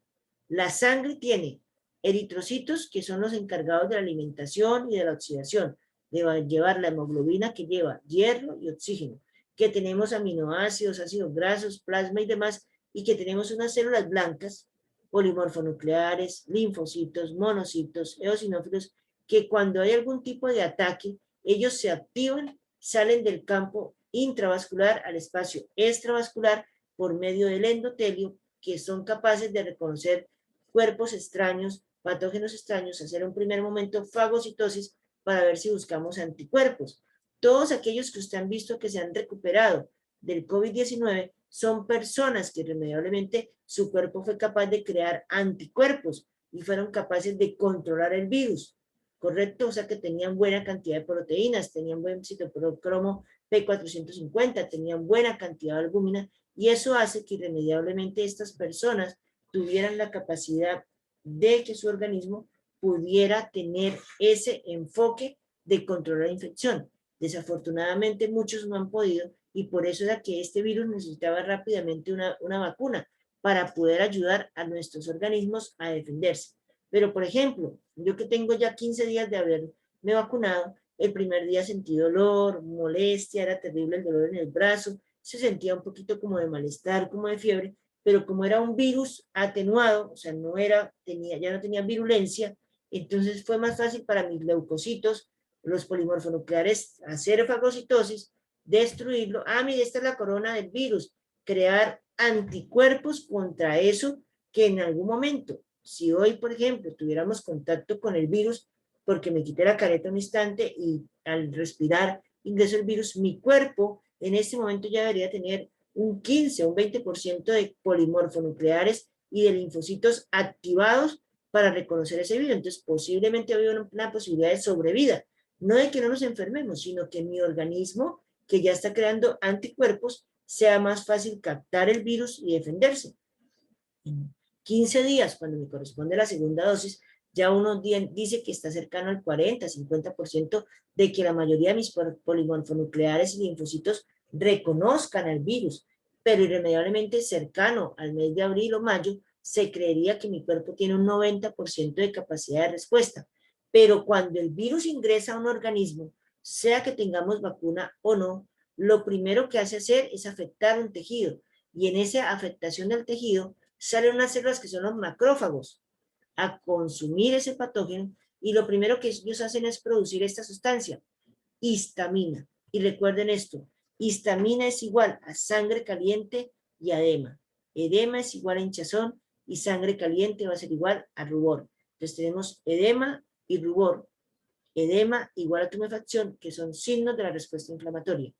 la sangre tiene eritrocitos, que son los encargados de la alimentación y de la oxidación, de llevar la hemoglobina que lleva hierro y oxígeno, que tenemos aminoácidos, ácidos grasos, plasma y demás, y que tenemos unas células blancas, polimorfonucleares, linfocitos, monocitos, eosinófilos, que cuando hay algún tipo de ataque, ellos se activan, salen del campo intravascular al espacio extravascular por medio del endotelio, que son capaces de reconocer cuerpos extraños, patógenos extraños, hacer un primer momento fagocitosis para ver si buscamos anticuerpos. Todos aquellos que usted han visto que se han recuperado del COVID-19 son personas que irremediablemente su cuerpo fue capaz de crear anticuerpos y fueron capaces de controlar el virus, ¿correcto? O sea que tenían buena cantidad de proteínas, tenían buen citocromo P450, tenían buena cantidad de albúmina y eso hace que irremediablemente estas personas tuvieran la capacidad de que su organismo pudiera tener ese enfoque de controlar la infección. Desafortunadamente muchos no han podido y por eso era que este virus necesitaba rápidamente una vacuna para poder ayudar a nuestros organismos a defenderse. Pero, por ejemplo, yo que tengo ya 15 días de haberme vacunado, el primer día sentí dolor, molestia, era terrible el dolor en el brazo, se sentía un poquito como de malestar, como de fiebre, pero como era un virus atenuado, o sea, ya no tenía virulencia, entonces fue más fácil para mis leucocitos, los polimorfonucleares, hacer fagocitosis, destruirlo. Ah, mire, esta es la corona del virus, crear anticuerpos contra eso que en algún momento, si hoy, por ejemplo, tuviéramos contacto con el virus, porque me quité la careta un instante y al respirar ingreso el virus, mi cuerpo en este momento ya debería tener un 15 o un 20% de polimorfonucleares y de linfocitos activados para reconocer ese virus. Entonces, posiblemente había una posibilidad de sobrevida. No de que no nos enfermemos, sino que mi organismo, que ya está creando anticuerpos, sea más fácil captar el virus y defenderse. En 15 días, cuando me corresponde la segunda dosis, ya uno dice que está cercano al 40-50% de que la mayoría de mis polimorfonucleares y linfocitos reconozcan al virus, pero irremediablemente cercano al mes de abril o mayo, se creería que mi cuerpo tiene un 90% de capacidad de respuesta. Pero cuando el virus ingresa a un organismo, sea que tengamos vacuna o no, lo primero que hace hacer es afectar un tejido. Y en esa afectación del tejido salen unas células que son los macrófagos a consumir ese patógeno y lo primero que ellos hacen es producir esta sustancia, histamina. Y recuerden esto, histamina es igual a sangre caliente y edema. Edema es igual a hinchazón y sangre caliente va a ser igual a rubor. Entonces tenemos edema y rubor. Edema igual a tumefacción, que son signos de la respuesta inflamatoria.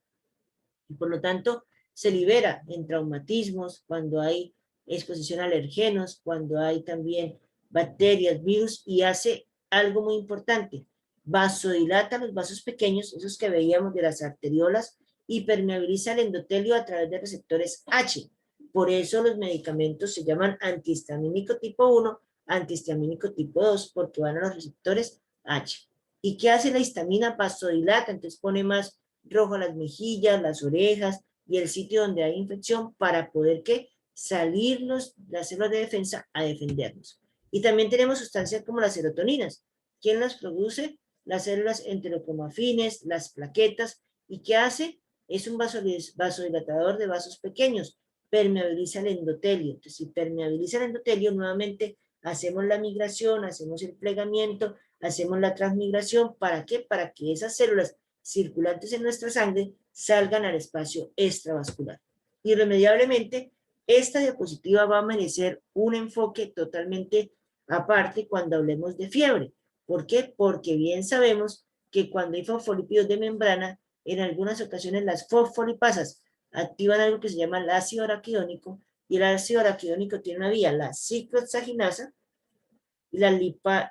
Y por lo tanto, se libera en traumatismos, cuando hay exposición a alergenos, cuando hay también bacterias, virus, y hace algo muy importante, vasodilata los vasos pequeños, esos que veíamos de las arteriolas, y permeabiliza el endotelio a través de receptores H. Por eso los medicamentos se llaman antihistamínico tipo 1, antihistamínico tipo 2, porque van a los receptores H. ¿Y qué hace la histamina? Vasodilata, entonces pone más rojo las mejillas, las orejas y el sitio donde hay infección para poder ¿qué? Salir las células de defensa a defendernos. Y también tenemos sustancias como las serotoninas. ¿Quién las produce? Las células enterocromafines, las plaquetas. ¿Y qué hace? Es un vasodilatador de vasos pequeños. Permeabiliza el endotelio. Entonces, si permeabiliza el endotelio, nuevamente hacemos la migración, hacemos el plegamiento, hacemos la transmigración. ¿Para qué? Para que esas células circulantes en nuestra sangre salgan al espacio extravascular. Irremediablemente, esta diapositiva va a merecer un enfoque totalmente aparte cuando hablemos de fiebre. ¿Por qué? Porque bien sabemos que cuando hay fosfolípidos de membrana, en algunas ocasiones las fosfolipasas activan algo que se llama el ácido araquidónico, y el ácido araquidónico tiene una vía, la ciclohexaginasa y la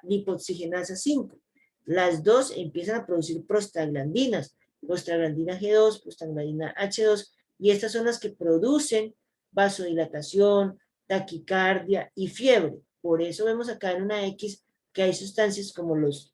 lipoxigenasa 5. Las dos empiezan a producir prostaglandinas, prostaglandina G2, prostaglandina H2, y estas son las que producen vasodilatación, taquicardia y fiebre. Por eso vemos acá en una X que hay sustancias como los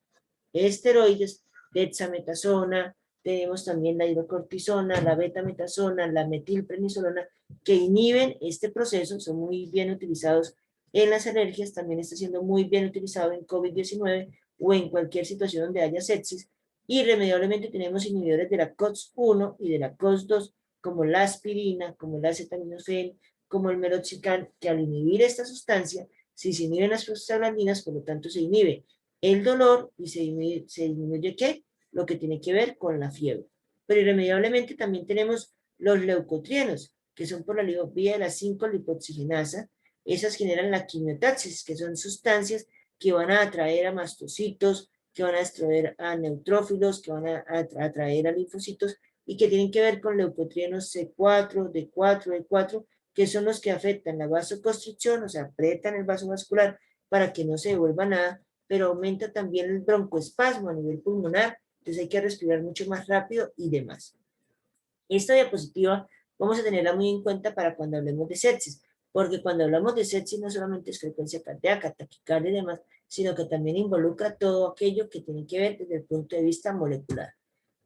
esteroides, dexametasona, tenemos también la hidrocortisona, la betametasona, la metilprednisolona, que inhiben este proceso, son muy bien utilizados en las alergias, también está siendo muy bien utilizado en COVID-19 o en cualquier situación donde haya sepsis. Y irremediablemente tenemos inhibidores de la COX-1 y de la COX-2, como la aspirina, como el acetaminofén, como el meloxicam, que al inhibir esta sustancia, si se inhiben las prostaglandinas, por lo tanto se inhibe el dolor y se disminuye ¿qué? Lo que tiene que ver con la fiebre. Pero irremediablemente también tenemos los leucotrienos, que son por la vía de la 5-lipoxigenasa. Esas generan la quimiotaxis, que son sustancias que van a atraer a mastocitos, que van a atraer a neutrófilos, que van a atraer a linfocitos y que tienen que ver con leucotrienos C4, D4, E4, que son los que afectan la vasoconstricción, o sea, aprietan el vaso vascular para que no se devuelva nada, pero aumenta también el broncoespasmo a nivel pulmonar, entonces hay que respirar mucho más rápido y demás. Esta diapositiva vamos a tenerla muy en cuenta para cuando hablemos de sepsis, porque cuando hablamos de sepsis no solamente es frecuencia cardíaca, taquicardia y demás, sino que también involucra todo aquello que tiene que ver desde el punto de vista molecular.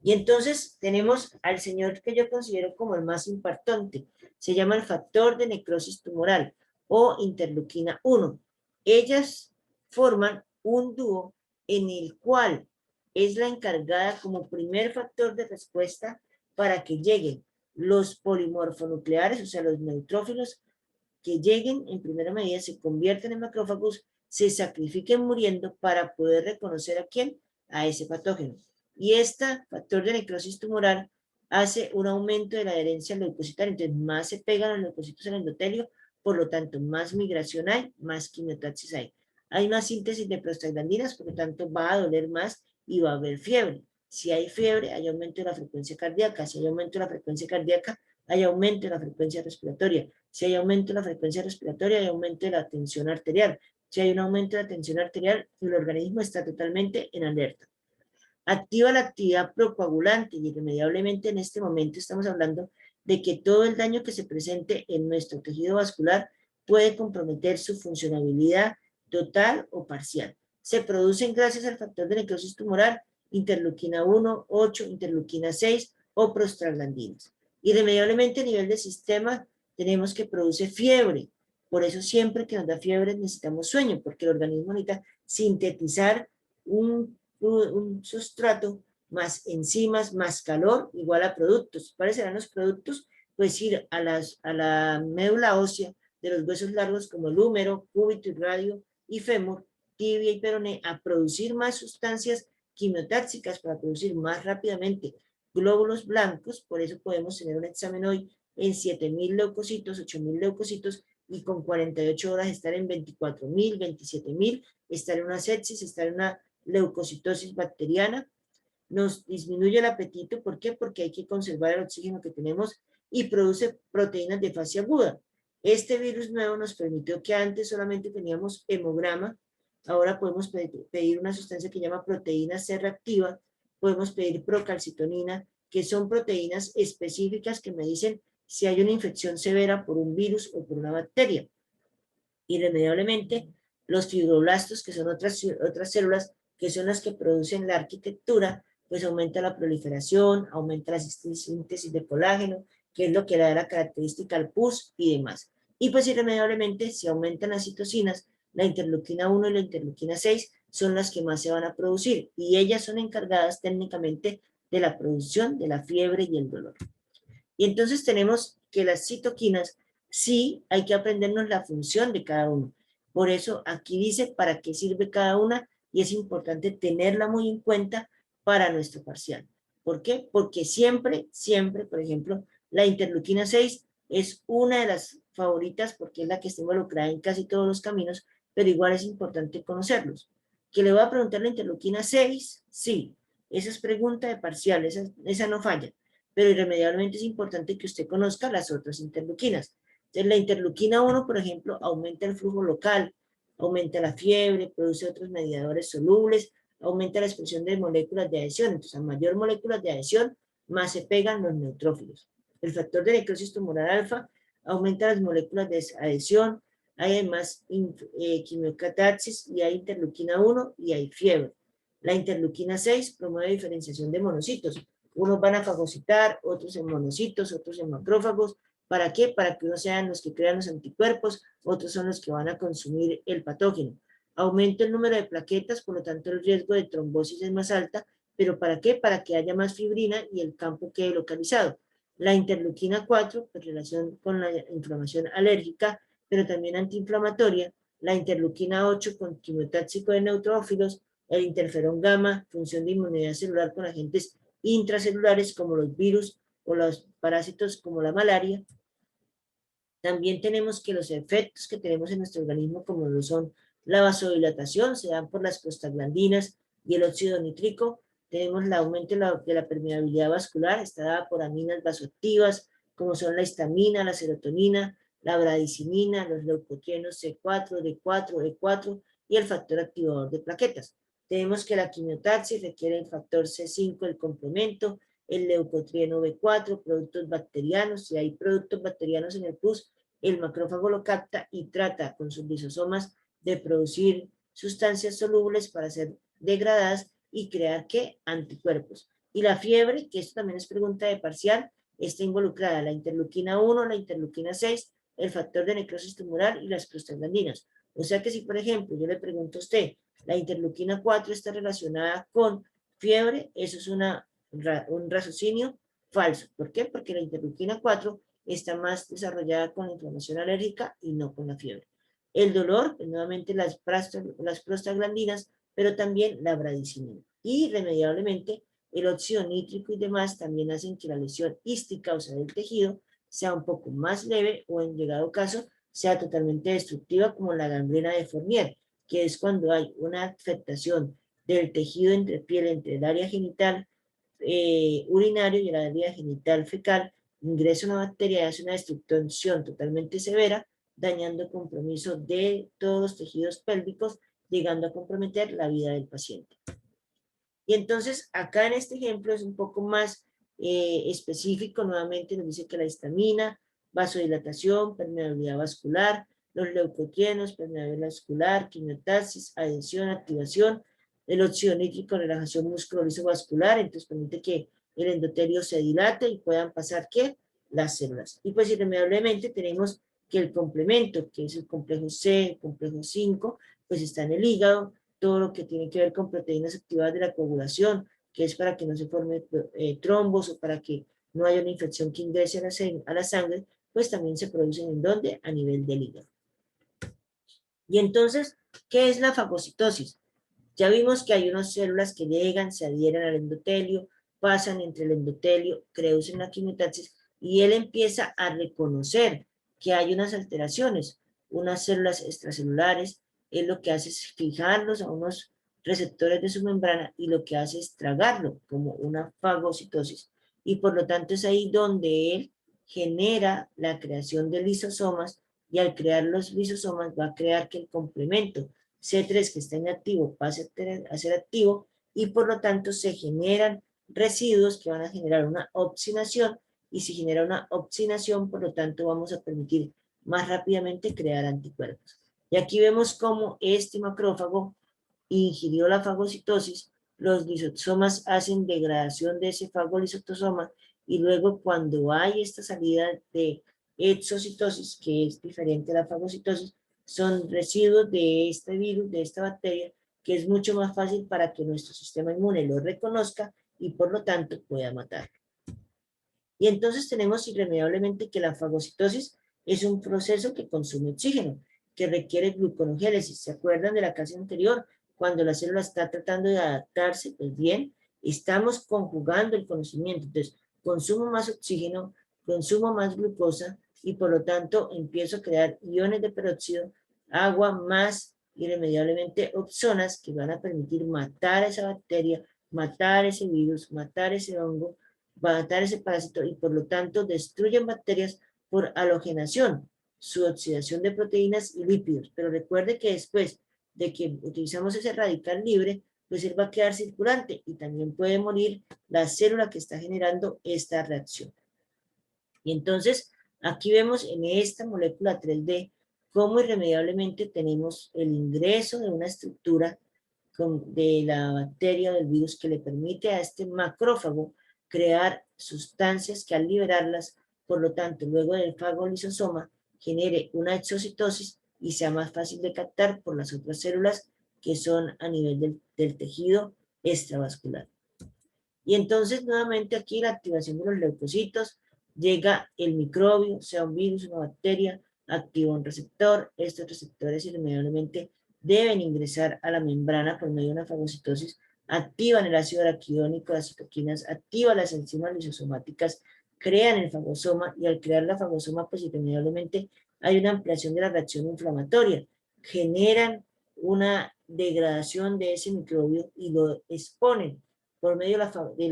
Y entonces tenemos al señor que yo considero como el más importante, se llama el factor de necrosis tumoral o interleuquina 1. Ellas forman un dúo en el cual es la encargada como primer factor de respuesta para que lleguen los polimorfonucleares, o sea, los neutrófilos, que lleguen en primera medida, se convierten en macrófagos, se sacrifiquen muriendo para poder reconocer a quién, a ese patógeno. Y este factor de necrosis tumoral hace un aumento de la adherencia leucocitaria, entonces más se pegan los leucocitos al endotelio, por lo tanto más migración hay, más quimiotaxis hay. Hay más síntesis de prostaglandinas, por lo tanto va a doler más y va a haber fiebre. Si hay fiebre, hay aumento de la frecuencia cardíaca. Si hay aumento de la frecuencia cardíaca, hay aumento de la frecuencia respiratoria. Si hay aumento de la frecuencia respiratoria, hay aumento de la tensión arterial. Si hay un aumento de la tensión arterial, el organismo está totalmente en alerta. Activa la actividad procoagulante y irremediablemente en este momento estamos hablando de que todo el daño que se presente en nuestro tejido vascular puede comprometer su funcionabilidad total o parcial. Se producen gracias al factor de necrosis tumoral, interleuquina 1, 8, interleuquina 6 o prostaglandinas. Irremediablemente a nivel del sistema tenemos que produce fiebre, Por eso siempre que nos da fiebre necesitamos sueño, porque el organismo necesita sintetizar un sustrato más enzimas, más calor, igual a productos. ¿Cuáles serán los productos? Pues ir a la médula ósea de los huesos largos como el húmero, cúbito y radio y fémur, tibia y peroné, a producir más sustancias quimiotáxicas para producir más rápidamente glóbulos blancos. Por eso podemos tener un examen hoy en 7.000 leucocitos, 8.000 leucocitos, y con 48 horas estar en 24.000, 27.000, estar en una sepsis, estar en una leucocitosis bacteriana. Nos disminuye el apetito. ¿Por qué? Porque hay que conservar el oxígeno que tenemos y produce proteínas de fase aguda. Este virus nuevo nos permitió que antes solamente teníamos hemograma, ahora podemos pedir una sustancia que se llama proteína C reactiva, podemos pedir procalcitonina, que son proteínas específicas que me dicen si hay una infección severa por un virus o por una bacteria. Irremediablemente, los fibroblastos, que son otras células que son las que producen la arquitectura, pues aumenta la proliferación, aumenta la síntesis de colágeno, que es lo que le da la característica al pus y demás. Y pues irremediablemente, si aumentan las citocinas, la interleuquina 1 y la interleuquina 6 son las que más se van a producir, y ellas son encargadas técnicamente de la producción de la fiebre y el dolor. Y entonces tenemos que las citoquinas, sí hay que aprendernos la función de cada uno. Por eso aquí dice para qué sirve cada una, y es importante tenerla muy en cuenta para nuestro parcial. ¿Por qué? Porque siempre, siempre, por ejemplo, la interleuquina 6 es una de las favoritas porque es la que está involucrada en casi todos los caminos, pero igual es importante conocerlos. ¿Que le voy a preguntar la interleuquina 6? Sí, esa es pregunta de parcial, esa no falla, pero irremediablemente es importante que usted conozca las otras interleuquinas. Entonces, la interleuquina 1, por ejemplo, aumenta el flujo local, aumenta la fiebre, produce otros mediadores solubles, aumenta la expresión de moléculas de adhesión. Entonces, a mayor moléculas de adhesión, más se pegan los neutrófilos. El factor de necrosis tumoral alfa aumenta las moléculas de adhesión, hay además quimiocatarsis, y hay interleuquina 1 y hay fiebre. La interleuquina 6 promueve diferenciación de monocitos. Unos van a fagocitar, otros en monocitos, otros en macrófagos. ¿Para qué? Para que unos sean los que crean los anticuerpos, otros son los que van a consumir el patógeno. Aumenta el número de plaquetas, por lo tanto el riesgo de trombosis es más alta. ¿Pero para qué? Para que haya más fibrina y el campo quede localizado. La interleuquina 4, en relación con la inflamación alérgica, pero también antiinflamatoria. La interleuquina 8 con quimiotáxico de neutrófilos. El interferón gamma, función de inmunidad celular con agentes intracelulares como los virus o los parásitos como la malaria. También tenemos que los efectos que tenemos en nuestro organismo, como lo son la vasodilatación, se dan por las prostaglandinas y el óxido nítrico. Tenemos el aumento de la permeabilidad vascular, está dada por aminas vasoactivas, como son la histamina, la serotonina, la bradicinina, los leucotrienos C4, D4, E4 y el factor activador de plaquetas. Tenemos que la quimiotaxis requiere el factor C5, el complemento, el leucotrieno B4, productos bacterianos. Si hay productos bacterianos en el pus, el macrófago lo capta y trata con sus lisosomas de producir sustancias solubles para ser degradadas y crear, ¿qué? Anticuerpos. Y la fiebre, que esto también es pregunta de parcial, está involucrada la interleuquina 1, la interleuquina 6, el factor de necrosis tumoral y las prostaglandinas. O sea que si, por ejemplo, yo le pregunto a usted, la interleuquina 4 está relacionada con fiebre, eso es un raciocinio falso. ¿Por qué? Porque la interleuquina 4 está más desarrollada con la inflamación alérgica y no con la fiebre. El dolor, pues nuevamente las prostaglandinas, pero también la bradicinina. Y irremediablemente el óxido nítrico y demás también hacen que la lesión ística, o sea, del tejido, sea un poco más leve o en llegado caso sea totalmente destructiva, como la gangrena de Fournier, que es cuando hay una afectación del tejido entre piel, entre el área genital urinario y el área genital fecal, ingresa una bacteria y hace una destrucción totalmente severa, dañando el compromiso de todos los tejidos pélvicos, llegando a comprometer la vida del paciente. Y entonces, acá en este ejemplo es un poco más específico, nuevamente nos dice que la histamina, vasodilatación, permeabilidad vascular, los leucotrienos, permeabilidad vascular, quimiotaxis, adhesión, activación, el óxido nítrico, relajación musculo-lisovascular, entonces permite que el endotelio se dilate y puedan pasar, ¿qué? Las células. Y pues irremediablemente tenemos que el complemento, que es el complejo C, el complejo 5, pues está en el hígado, todo lo que tiene que ver con proteínas activadas de la coagulación, que es para que no se formen trombos o para que no haya una infección que ingrese a la sangre, pues también se producen en donde, a nivel del hígado. Y entonces, ¿qué es la fagocitosis? Ya vimos que hay unas células que llegan, se adhieren al endotelio, pasan entre el endotelio, producen la quimiotaxis y él empieza a reconocer que hay unas alteraciones, unas células extracelulares, él lo que hace es fijarlos a unos receptores de su membrana y lo que hace es tragarlo como una fagocitosis. Y por lo tanto es ahí donde él genera la creación de lisosomas y al crear los lisosomas va a crear que el complemento C3 que está inactivo pase a ser activo y por lo tanto se generan residuos que van a generar una opsinación y si genera una opsinación, por lo tanto vamos a permitir más rápidamente crear anticuerpos. Y aquí vemos cómo este macrófago ingirió la fagocitosis, los lisosomas hacen degradación de ese fagolisotosoma y luego cuando hay esta salida de exocitosis, que es diferente a la fagocitosis, son residuos de este virus, de esta bacteria, que es mucho más fácil para que nuestro sistema inmune lo reconozca y por lo tanto pueda matar. Y entonces tenemos irremediablemente que la fagocitosis es un proceso que consume oxígeno, que requiere gluconeogénesis. ¿Se acuerdan de la clase anterior? Cuando la célula está tratando de adaptarse, pues bien, estamos conjugando el conocimiento. Entonces, consumo más oxígeno, consumo más glucosa y por lo tanto empiezo a crear iones de peróxido, agua más irremediablemente oxonas que van a permitir matar a esa bacteria, matar ese virus, matar ese hongo, matar ese parásito y por lo tanto destruyen bacterias por halogenación, su oxidación de proteínas y lípidos. Pero recuerde que después de que utilizamos ese radical libre, pues él va a quedar circulante y también puede morir la célula que está generando esta reacción. Y entonces aquí vemos en esta molécula 3D cómo irremediablemente tenemos el ingreso de una estructura de la bacteria o del virus que le permite a este macrófago crear sustancias que al liberarlas, por lo tanto, luego del fagolisosoma, genere una exocitosis y sea más fácil de captar por las otras células que son a nivel del tejido extravascular. Y entonces, nuevamente aquí la activación de los leucocitos, llega el microbio, sea un virus, una bacteria, activa un receptor, estos receptores irremediablemente deben ingresar a la membrana por medio de una fagocitosis, activan el ácido araquidónico, las citoquinas, activan las enzimas lisosomáticas, crean el fagosoma y al crear la fagosoma, pues irremediablemente hay una ampliación de la reacción inflamatoria, generan una degradación de ese microbio y lo exponen por medio de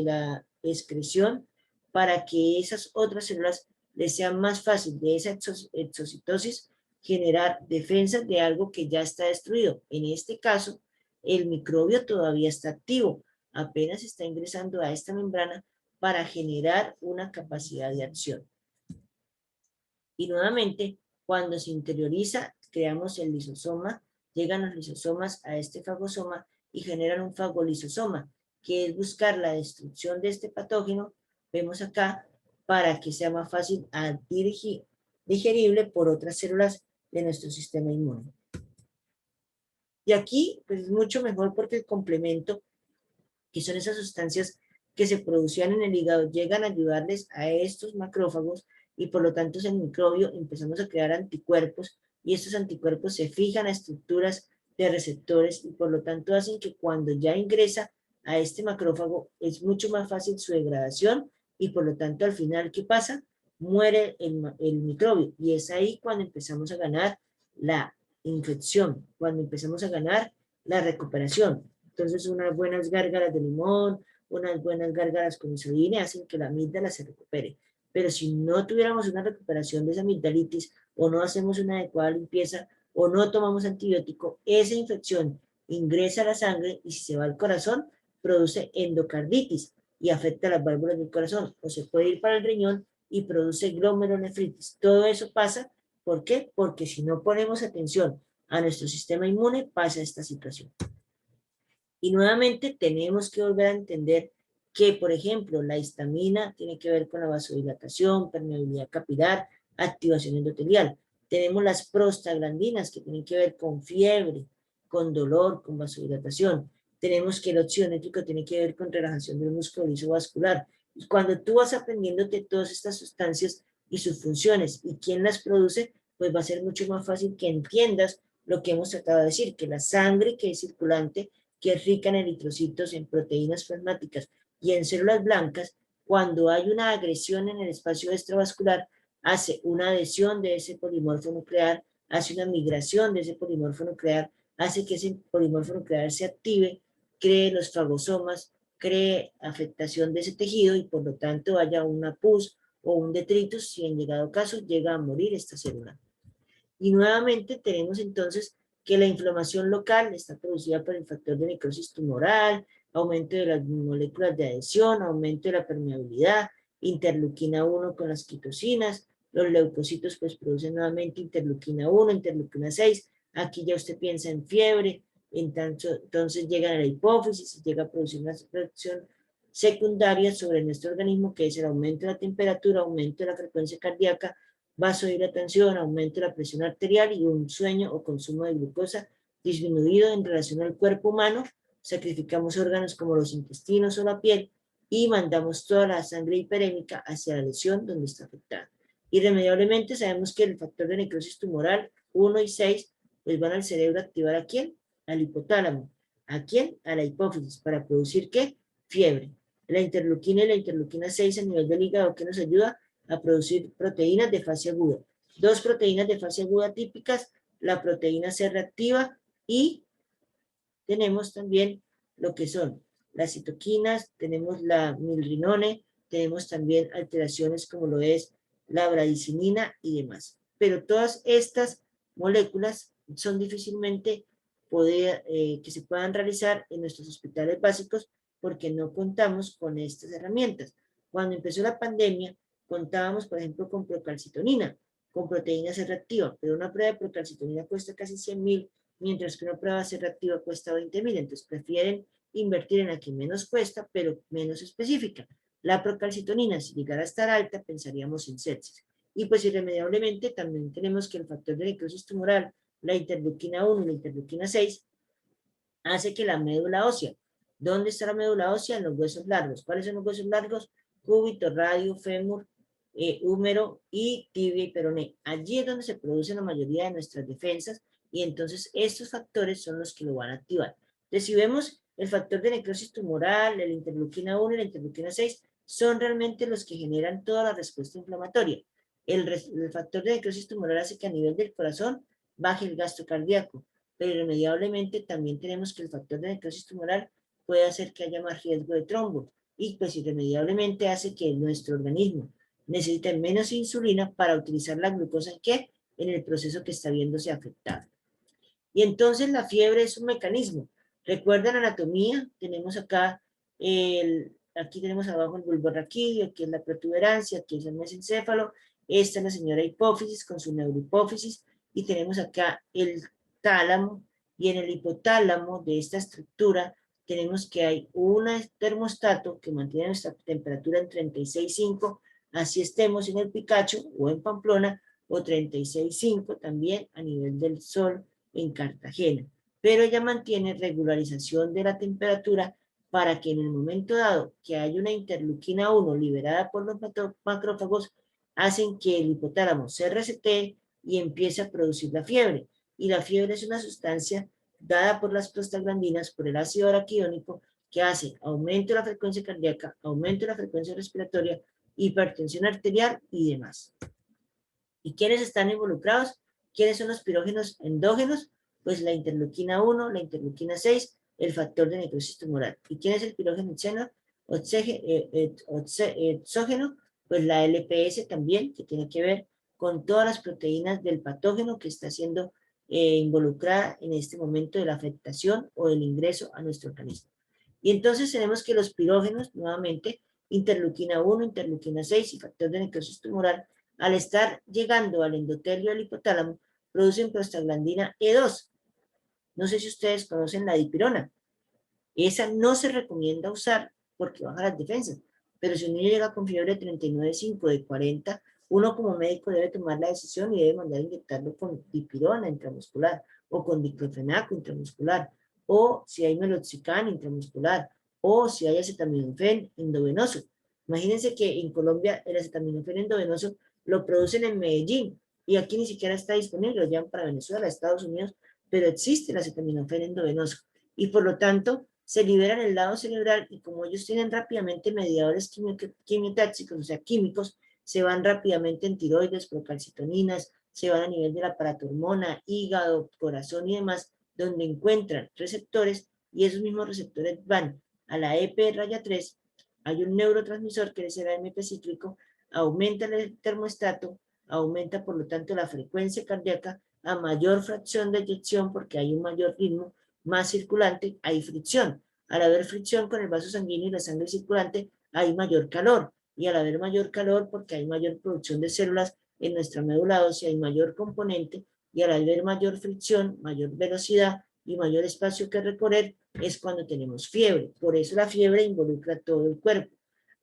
la excreción para que esas otras células les sea más fácil de esa exocitosis generar defensas de algo que ya está destruido. En este caso, el microbio todavía está activo, apenas está ingresando a esta membrana para generar una capacidad de acción. Y nuevamente, cuando se interioriza, creamos el lisosoma, llegan los lisosomas a este fagosoma y generan un fagolisosoma, que es buscar la destrucción de este patógeno, vemos acá, para que sea más fácil digerible por otras células de nuestro sistema inmune. Y aquí, pues es mucho mejor porque el complemento, que son esas sustancias que se producían en el hígado, llegan a ayudarles a estos macrófagos y por lo tanto en el microbio empezamos a crear anticuerpos y estos anticuerpos se fijan a estructuras de receptores y por lo tanto hacen que cuando ya ingresa a este macrófago es mucho más fácil su degradación y por lo tanto al final, ¿qué pasa? Muere el microbio y es ahí cuando empezamos a ganar la infección, cuando empezamos a ganar la recuperación. Entonces unas buenas gárgaras de limón, unas buenas gárgaras con isodine hacen que la amígdala se recupere. Pero si no tuviéramos una recuperación de esa amigdalitis o no hacemos una adecuada limpieza o no tomamos antibiótico, esa infección ingresa a la sangre y si se va al corazón, produce endocarditis y afecta las válvulas del corazón. O se puede ir para el riñón y produce glomerulonefritis. Todo eso pasa, ¿por qué? Porque si no ponemos atención a nuestro sistema inmune, pasa esta situación. Y nuevamente tenemos que volver a entender que, por ejemplo, la histamina tiene que ver con la vasodilatación, permeabilidad capilar, activación endotelial. Tenemos las prostaglandinas que tienen que ver con fiebre, con dolor, con vasodilatación. Tenemos que el óxido nítrico tiene que ver con relajación del músculo liso vascular. Y cuando tú vas aprendiéndote todas estas sustancias y sus funciones y quién las produce, pues va a ser mucho más fácil que entiendas lo que hemos tratado de decir, que la sangre que es circulante, que es rica en eritrocitos, en proteínas plasmáticas y en células blancas, cuando hay una agresión en el espacio extravascular, hace una adhesión de ese polimorfo nuclear, hace una migración de ese polimorfo nuclear, hace que ese polimorfo nuclear se active, cree los fagosomas, cree afectación de ese tejido y por lo tanto haya una pus o un detritus si en llegado caso llega a morir esta célula. Y nuevamente tenemos entonces que la inflamación local está producida por el factor de necrosis tumoral, aumento de las moléculas de adhesión, aumento de la permeabilidad, interleuquina 1 con las quitocinas, los leucocitos pues producen nuevamente interleuquina 1, interleuquina 6, aquí ya usted piensa en fiebre, entonces llega a la hipófisis y llega a producir una reacción secundaria sobre nuestro organismo que es el aumento de la temperatura, aumento de la frecuencia cardíaca, vasodilatación, aumento de la presión arterial y un sueño o consumo de glucosa disminuido en relación al cuerpo humano. Sacrificamos órganos como los intestinos o la piel y mandamos toda la sangre hiperémica hacia la lesión donde está afectada. Irremediablemente sabemos que el factor de necrosis tumoral 1 y 6 pues van al cerebro a activar ¿a quién? Al hipotálamo. ¿A quién? A la hipófisis. ¿Para producir qué? Fiebre. La interleuquina y la interleuquina 6 a nivel del hígado que nos ayuda a producir proteínas de fase aguda. Dos proteínas de fase aguda típicas, la proteína C reactiva y tenemos también lo que son las citoquinas, tenemos la milrinone, tenemos también alteraciones como lo es la bradicinina y demás. Pero todas estas moléculas son difícilmente que se puedan realizar en nuestros hospitales básicos porque no contamos con estas herramientas. Cuando empezó la pandemia, contábamos, por ejemplo, con procalcitonina, con proteína C reactiva, pero una prueba de procalcitonina cuesta casi 100.000, mientras que una prueba C reactiva cuesta 20.000, entonces prefieren invertir en la que menos cuesta, pero menos específica. La procalcitonina, si llegara a estar alta, pensaríamos en sepsis. Y pues irremediablemente también tenemos que el factor de necrosis tumoral, la interleuquina 1 y la interleuquina 6, hace que la médula ósea, ¿dónde está la médula ósea? En los huesos largos. ¿Cuáles son los huesos largos? Cúbito, radio, fémur, húmero y tibia y peroné. Allí es donde se producen la mayoría de nuestras defensas y entonces estos factores son los que lo van a activar. Entonces si vemos el factor de necrosis tumoral, la interleuquina 1 y la interleuquina 6 son realmente los que generan toda la respuesta inflamatoria. El factor de necrosis tumoral hace que a nivel del corazón baje el gasto cardíaco, pero irremediablemente también tenemos que el factor de necrosis tumoral puede hacer que haya más riesgo de trombo y pues irremediablemente hace que nuestro organismo necesite menos insulina para utilizar la glucosa en qué? En el proceso que está viéndose afectado. Y entonces la fiebre es un mecanismo. ¿Recuerdan anatomía? Tenemos acá, aquí tenemos abajo el bulbo raquídeo, aquí es la protuberancia, aquí es el mesencéfalo, esta es la señora hipófisis con su neurohipófisis, y tenemos acá el tálamo, y en el hipotálamo de esta estructura tenemos que hay un termostato que mantiene nuestra temperatura en 36,5, así estemos en el Picacho o en Pamplona, o 36,5 también a nivel del sol en Cartagena, pero ella mantiene regularización de la temperatura para que en el momento dado que haya una interleuquina 1 liberada por los macrófagos, hacen que el hipotálamo se resetee y empiece a producir la fiebre. Y la fiebre es una sustancia dada por las prostaglandinas, por el ácido araquidónico, que hace aumento de la frecuencia cardíaca, aumento de la frecuencia respiratoria, hipertensión arterial y demás. ¿Y quiénes están involucrados? ¿Quiénes son los pirógenos endógenos? Pues la interleuquina 1, la interleuquina 6, el factor de necrosis tumoral. ¿Y quién es el pirógeno exógeno? Pues la LPS también, que tiene que ver con todas las proteínas del patógeno que está siendo involucrada en este momento de la afectación o del ingreso a nuestro organismo. Y entonces tenemos que los pirógenos, nuevamente, interleuquina 1, interleuquina 6 y factor de necrosis tumoral, al estar llegando al endotelio del hipotálamo, producen prostaglandina E2. No sé si ustedes conocen la dipirona. Esa no se recomienda usar porque baja las defensas. Pero si un niño llega con fiebre de 39,5, de 40 Uno como médico debe tomar la decisión y debe mandar a inyectarlo con dipirona intramuscular o con diclofenaco intramuscular, o si hay meloxicam intramuscular, o si hay acetaminofén endovenoso. Imagínense que en Colombia el acetaminofén endovenoso lo producen en Medellín y aquí ni siquiera está disponible, lo llevan para Venezuela, Estados Unidos, pero existe el acetaminofén endovenoso y por lo tanto se liberan el lado cerebral y como ellos tienen rápidamente mediadores quimiotáxicos, o sea, químicos, se van rápidamente en tiroides, procalcitoninas, se van a nivel de la paratormona, hígado, corazón y demás, donde encuentran receptores y esos mismos receptores van a la EP raya 3, hay un neurotransmisor que es el AMP cíclico, aumenta el termostato, aumenta por lo tanto la frecuencia cardíaca a mayor fracción de eyección porque hay un mayor ritmo más circulante, hay fricción. Al haber fricción con el vaso sanguíneo y la sangre circulante, hay mayor calor. Y al haber mayor calor, porque hay mayor producción de células en nuestra médula ósea, hay mayor componente, y al haber mayor fricción, mayor velocidad y mayor espacio que recorrer, es cuando tenemos fiebre. Por eso la fiebre involucra todo el cuerpo.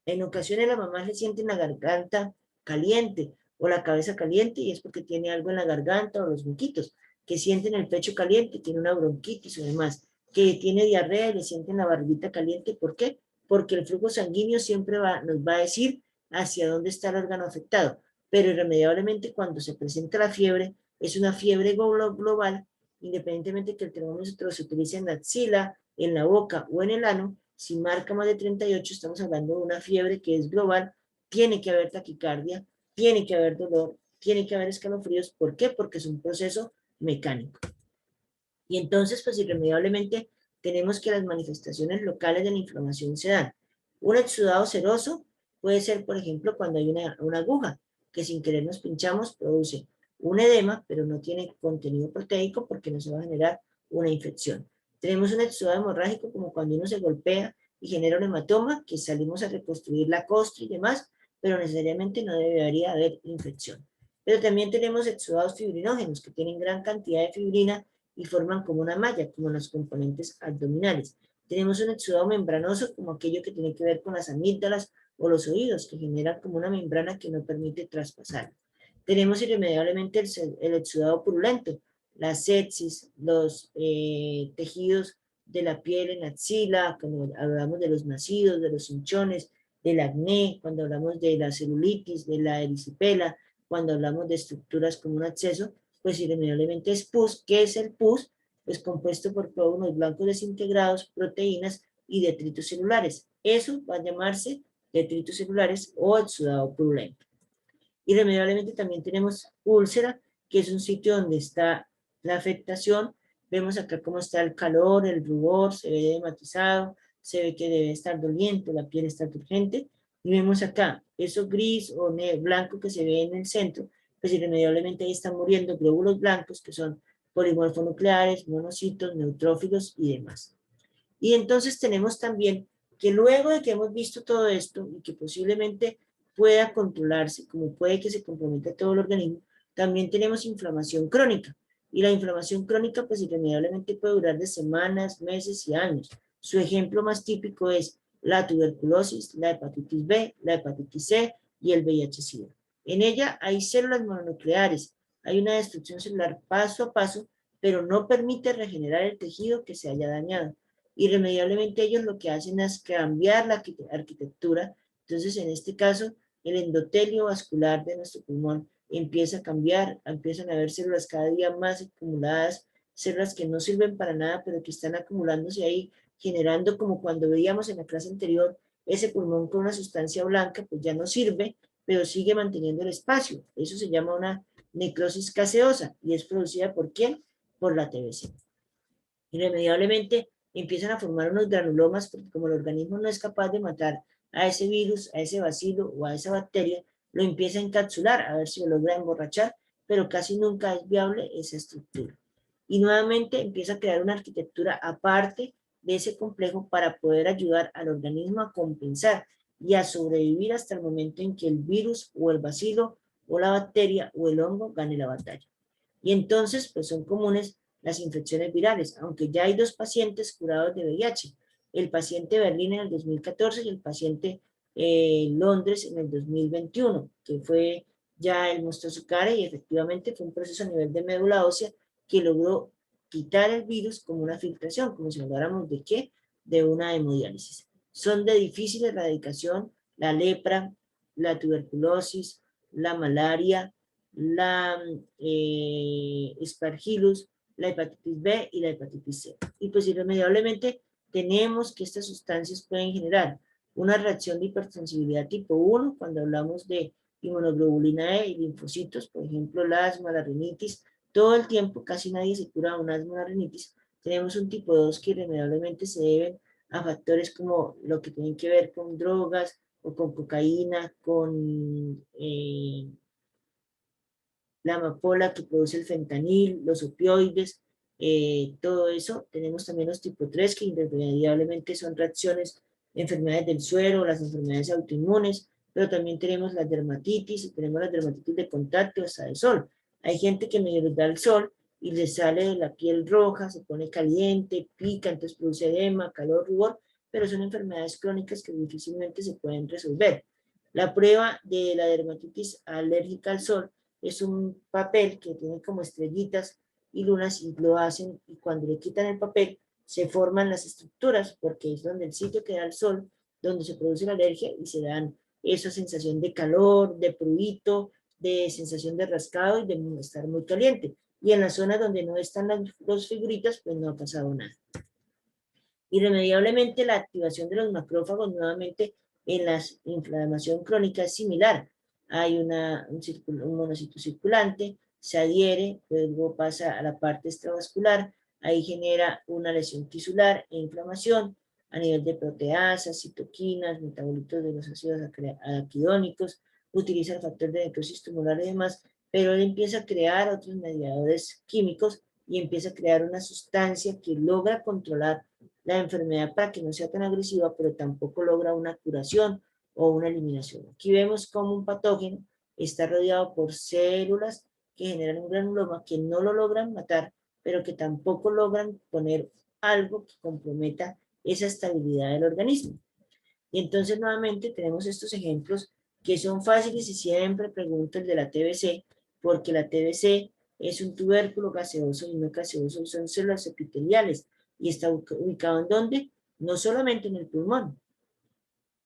En ocasiones las mamás le sienten la garganta caliente o la cabeza caliente y es porque tiene algo en la garganta o los moquitos, que sienten el pecho caliente, tiene una bronquitis o demás, que tiene diarrea y le sienten la barbita caliente. ¿Por qué? Porque el flujo sanguíneo siempre nos va a decir hacia dónde está el órgano afectado, pero irremediablemente cuando se presenta la fiebre, es una fiebre global, independientemente que el termómetro se utilice en la axila, en la boca o en el ano, si marca más de 38, estamos hablando de una fiebre que es global, tiene que haber taquicardia, tiene que haber dolor, tiene que haber escalofríos. ¿Por qué? Porque es un proceso mecánico. Y entonces, pues irremediablemente, tenemos que las manifestaciones locales de la inflamación se dan. Un exudado seroso puede ser, por ejemplo, cuando hay una aguja que sin querer nos pinchamos, produce un edema, pero no tiene contenido proteico porque no se va a generar una infección. Tenemos un exudado hemorrágico como cuando uno se golpea y genera un hematoma, que salimos a reconstruir la costra y demás, pero necesariamente no debería haber infección. Pero también tenemos exudados fibrinógenos que tienen gran cantidad de fibrina y forman como una malla, como los componentes abdominales. Tenemos un exudado membranoso, como aquello que tiene que ver con las amígdalas o los oídos, que generan como una membrana que no permite traspasar. Tenemos irremediablemente el exudado purulento, la sepsis, los tejidos de la piel en axila, cuando hablamos de los nacidos, de los hinchones, del acné, cuando hablamos de la celulitis, de la erisipela, cuando hablamos de estructuras como un absceso, pues irremediablemente es pus. ¿Qué es el pus? Pues compuesto por glóbulos blancos desintegrados, proteínas y detritos celulares. Eso va a llamarse detritos celulares o exudado purulento. Irremediablemente también tenemos úlcera, que es un sitio donde está la afectación. Vemos acá cómo está el calor, el rubor, se ve edematizado, se ve que debe estar doliente, la piel está turgente. Y vemos acá, eso gris o blanco que se ve en el centro, pues irremediablemente ahí están muriendo glóbulos blancos, que son polimorfonucleares, monocitos, neutrófilos y demás. Y entonces tenemos también que luego de que hemos visto todo esto y que posiblemente pueda controlarse, como puede que se comprometa todo el organismo, también tenemos inflamación crónica. Y la inflamación crónica, pues irremediablemente puede durar de semanas, meses y años. Su ejemplo más típico es la tuberculosis, la hepatitis B, la hepatitis C y el VIH-Sida. En ella hay células mononucleares, hay una destrucción celular paso a paso, pero no permite regenerar el tejido que se haya dañado. Irremediablemente ellos lo que hacen es cambiar la arquitectura. Entonces, en este caso, el endotelio vascular de nuestro pulmón empieza a cambiar, empiezan a haber células cada día más acumuladas, células que no sirven para nada, pero que están acumulándose ahí, generando como cuando veíamos en la clase anterior, ese pulmón con una sustancia blanca, pues ya no sirve, pero sigue manteniendo el espacio. Eso se llama una necrosis gaseosa y es producida ¿por quién? Por la TBC. Irremediablemente empiezan a formar unos granulomas porque como el organismo no es capaz de matar a ese virus, a ese bacilo o a esa bacteria, lo empieza a encapsular a ver si lo logra emborrachar, pero casi nunca es viable esa estructura. Y nuevamente empieza a crear una arquitectura aparte de ese complejo para poder ayudar al organismo a compensar y a sobrevivir hasta el momento en que el virus o el bacilo o la bacteria o el hongo gane la batalla. Y entonces, pues son comunes las infecciones virales, aunque ya hay 2 pacientes curados de VIH, el paciente Berlín en el 2014 y el paciente Londres en el 2021, que fue ya él mostró su cara y efectivamente fue un proceso a nivel de médula ósea que logró quitar el virus como una filtración, como si habláramos de qué, de una hemodiálisis. Son de difícil erradicación la lepra, la tuberculosis, la malaria, la Aspergillus, la hepatitis B y la hepatitis C. Y pues irremediablemente tenemos que estas sustancias pueden generar una reacción de hipersensibilidad tipo 1 cuando hablamos de inmunoglobulina E y linfocitos, por ejemplo, el asma, la rinitis, todo el tiempo, casi nadie se cura de un asma o una rinitis. Tenemos un tipo 2 que irremediablemente se deben a factores como lo que tienen que ver con drogas o con cocaína, con la amapola que produce el fentanil, los opioides, todo eso. Tenemos también los tipo 3 que irremediablemente son reacciones, enfermedades del suero, las enfermedades autoinmunes, pero también tenemos la dermatitis, y tenemos la dermatitis de contacto hasta de sol. Hay gente que medio les da el sol y les sale la piel roja, se pone caliente, pica, entonces produce edema, calor, rubor, pero son enfermedades crónicas que difícilmente se pueden resolver. La prueba de la dermatitis alérgica al sol es un papel que tiene como estrellitas y lunas y lo hacen y cuando le quitan el papel se forman las estructuras porque es donde el sitio que da el sol, donde se produce la alergia y se dan esa sensación de calor, de prurito, de sensación de rascado y de estar muy caliente. Y en la zona donde no están las dos figuritas, pues no ha pasado nada. Irremediablemente la activación de los macrófagos nuevamente en la inflamación crónica es similar. Hay un monocito circulante, se adhiere, luego pasa a la parte extravascular, ahí genera una lesión tisular e inflamación a nivel de proteasas, citoquinas, metabolitos de los ácidos araquidónicos, utiliza el factor de necrosis tumoral y demás, pero él empieza a crear otros mediadores químicos y empieza a crear una sustancia que logra controlar la enfermedad para que no sea tan agresiva, pero tampoco logra una curación o una eliminación. Aquí vemos cómo un patógeno está rodeado por células que generan un granuloma que no lo logran matar, pero que tampoco logran poner algo que comprometa esa estabilidad del organismo. Y entonces nuevamente tenemos estos ejemplos que son fáciles y siempre pregunto el de la TBC, porque la TBC es un tubérculo gaseoso y no gaseoso, son células epiteliales. ¿Y está ubicado en dónde? No solamente en el pulmón,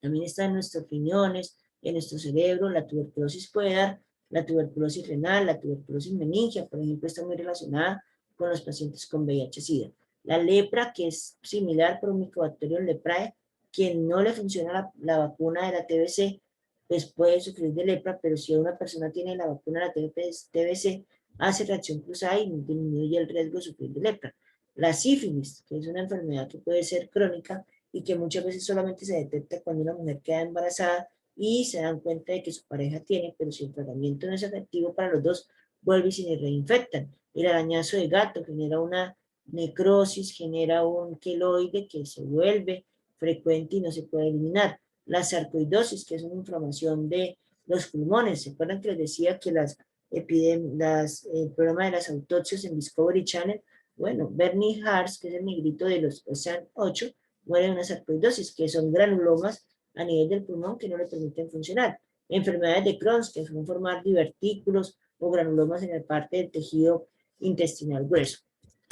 también está en nuestros riñones, en nuestro cerebro. La tuberculosis puede dar la tuberculosis renal, la tuberculosis meningia, por ejemplo, está muy relacionada con los pacientes con VIH-Sida. La lepra, que es similar por un Mycobacterium leprae, quien no le funciona la vacuna de la TBC, pues puede sufrir de lepra, pero si una persona tiene la vacuna de la TBC, hace reacción cruzada y disminuye el riesgo de sufrir de lepra. La sífilis, que es una enfermedad que puede ser crónica, y que muchas veces solamente se detecta cuando una mujer queda embarazada y se dan cuenta de que su pareja tiene, pero si el tratamiento no es efectivo para los dos, vuelve y se reinfectan. El arañazo de gato genera una necrosis, genera un queloide que se vuelve frecuente y no se puede eliminar. La sarcoidosis, que es una inflamación de los pulmones. ¿Se acuerdan que les decía que el programa de las autopsias en Discovery Channel? Bueno, Bernie Hartz, que es el negrito de los Ocean 8, muere de una sarcoidosis, que son granulomas a nivel del pulmón que no le permiten funcionar. Enfermedades de Crohn, que son formar divertículos o granulomas en la parte del tejido intestinal grueso.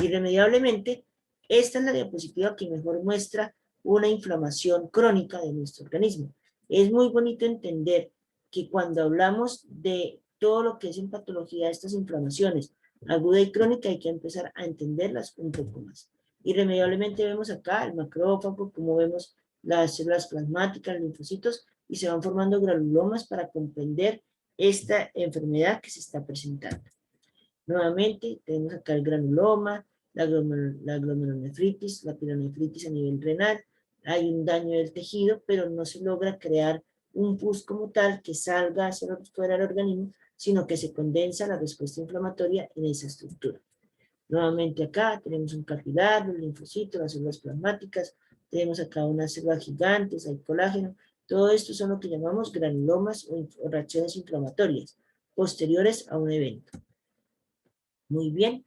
Irremediablemente, esta es la diapositiva que mejor muestra una inflamación crónica de nuestro organismo. Es muy bonito entender que cuando hablamos de todo lo que es en patología de estas inflamaciones aguda y crónica, hay que empezar a entenderlas un poco más. Irremediablemente vemos acá el macrófago, como vemos las células plasmáticas, los linfocitos, y se van formando granulomas para comprender esta enfermedad que se está presentando. Nuevamente tenemos acá el granuloma, la glomerulonefritis, la pielonefritis a nivel renal. Hay un daño del tejido, pero no se logra crear un pus como tal que salga hacia fuera del organismo, sino que se condensa la respuesta inflamatoria en esa estructura. Nuevamente acá tenemos un capilar, los linfocitos, las células plasmáticas, tenemos acá unas células gigantes, hay colágeno. Todo esto son lo que llamamos granulomas o reacciones inflamatorias posteriores a un evento. Muy bien,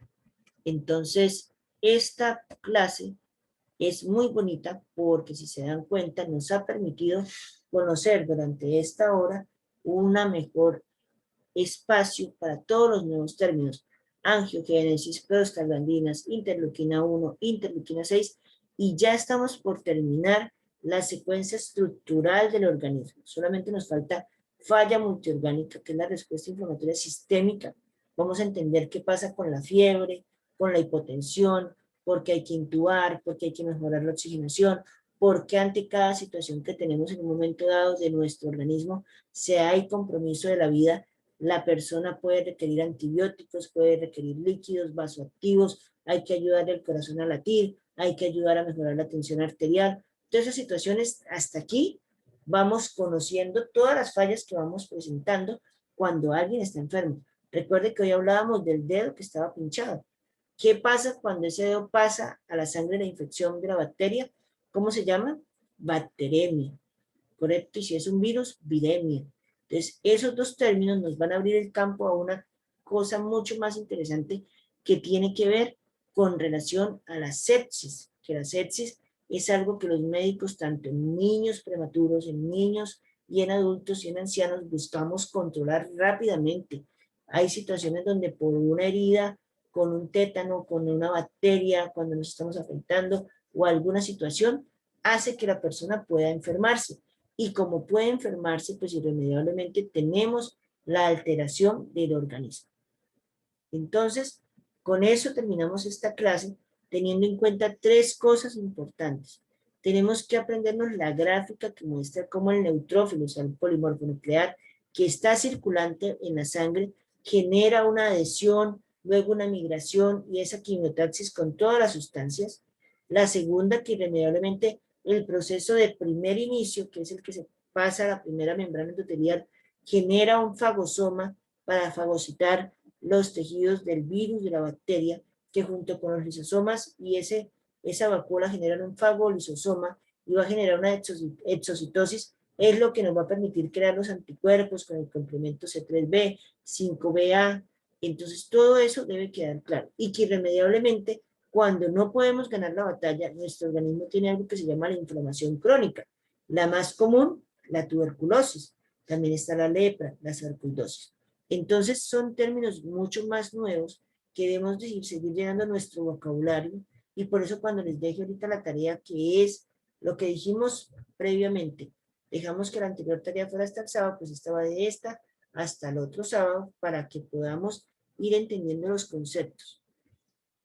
entonces esta clase es muy bonita porque si se dan cuenta nos ha permitido conocer durante esta hora una mejor espacio para todos los nuevos términos: angiogénesis, prostaglandinas, interleuquina 1, interleuquina 6, y ya estamos por terminar la secuencia estructural del organismo. Solamente nos falta falla multiorgánica, que es la respuesta inflamatoria sistémica. Vamos a entender qué pasa con la fiebre, con la hipotensión, por qué hay que intubar, por qué hay que mejorar la oxigenación, por qué ante cada situación que tenemos en un momento dado de nuestro organismo, si hay compromiso de la vida, la persona puede requerir antibióticos, puede requerir líquidos vasoactivos, hay que ayudar al corazón a latir, hay que ayudar a mejorar la tensión arterial. Todas esas situaciones, hasta aquí vamos conociendo todas las fallas que vamos presentando cuando alguien está enfermo. Recuerde que hoy hablábamos del dedo que estaba pinchado. ¿Qué pasa cuando ese dedo pasa a la sangre de la infección de la bacteria? ¿Cómo se llama? Bacteremia, ¿correcto? Y si es un virus, viremia. Entonces, esos dos términos nos van a abrir el campo a una cosa mucho más interesante que tiene que ver con relación a la sepsis, que la sepsis es algo que los médicos, tanto en niños prematuros, en niños y en adultos y en ancianos, buscamos controlar rápidamente. Hay situaciones donde por una herida, con un tétano, con una bacteria, cuando nos estamos afectando, o alguna situación, hace que la persona pueda enfermarse. Y como puede enfermarse, pues irremediablemente tenemos la alteración del organismo. Entonces, con eso terminamos esta clase, teniendo en cuenta tres cosas importantes. Tenemos que aprendernos la gráfica que muestra cómo el neutrófilo, o sea, el polimorfo nuclear, que está circulante en la sangre, genera una adhesión, luego una migración y esa quimiotaxis con todas las sustancias. La segunda, que irremediablemente el proceso de primer inicio, que es el que se pasa a la primera membrana endotelial, genera un fagosoma para fagocitar los tejidos del virus, de la bacteria, que junto con los lisosomas y esa vacuna generan un fagolisosoma y va a generar una exocitosis, es lo que nos va a permitir crear los anticuerpos con el complemento C3b, 5BA. Entonces todo eso debe quedar claro y que irremediablemente cuando no podemos ganar la batalla, nuestro organismo tiene algo que se llama la inflamación crónica. La más común, la tuberculosis. También está la lepra, la sarcoidosis. Entonces son términos mucho más nuevos que debemos de seguir llenando a nuestro vocabulario y por eso cuando les deje ahorita la tarea, que es lo que dijimos previamente, dejamos que la anterior tarea fuera hasta el sábado, pues esta va de esta hasta el otro sábado para que podamos ir entendiendo los conceptos.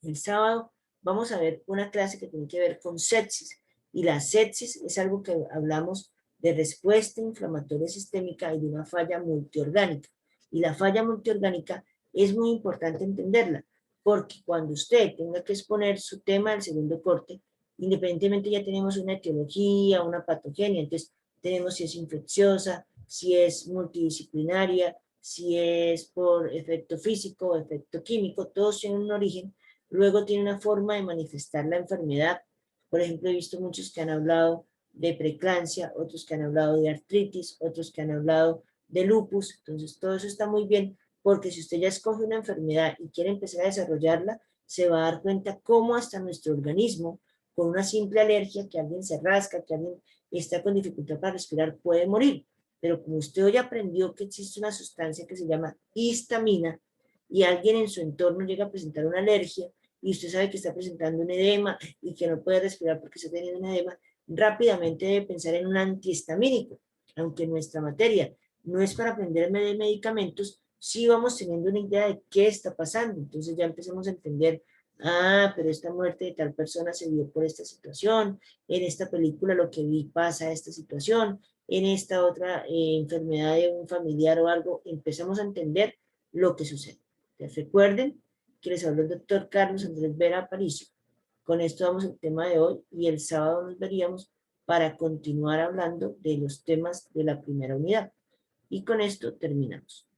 El sábado vamos a ver una clase que tiene que ver con sepsis y la sepsis es algo que hablamos de respuesta inflamatoria sistémica y de una falla multiorgánica. Y la falla multiorgánica es muy importante entenderla, porque cuando usted tenga que exponer su tema del segundo corte, independientemente ya tenemos una etiología, una patogenia, entonces tenemos si es infecciosa, si es multidisciplinaria, si es por efecto físico o efecto químico, todos tienen un origen, luego tiene una forma de manifestar la enfermedad. Por ejemplo, he visto muchos que han hablado de preeclampsia, otros que han hablado de artritis, otros que han hablado de lupus. Entonces, todo eso está muy bien, porque si usted ya escoge una enfermedad y quiere empezar a desarrollarla, se va a dar cuenta cómo hasta nuestro organismo, con una simple alergia, que alguien se rasca, que alguien está con dificultad para respirar, puede morir. Pero como usted hoy aprendió que existe una sustancia que se llama histamina, y alguien en su entorno llega a presentar una alergia, y usted sabe que está presentando un edema y que no puede respirar porque está teniendo un edema, rápidamente debe pensar en un antihistamínico, aunque nuestra materia no es para aprender de medicamentos, sí vamos teniendo una idea de qué está pasando. Entonces ya empezamos a entender, pero esta muerte de tal persona se dio por esta situación, en esta película lo que vi pasa esta situación, en esta otra enfermedad de un familiar o algo, empezamos a entender lo que sucede. Entonces, recuerden que les habló el doctor Carlos Andrés Vera Aparicio. Con esto vamos al tema de hoy y el sábado nos veríamos para continuar hablando de los temas de la primera unidad. Y con esto terminamos.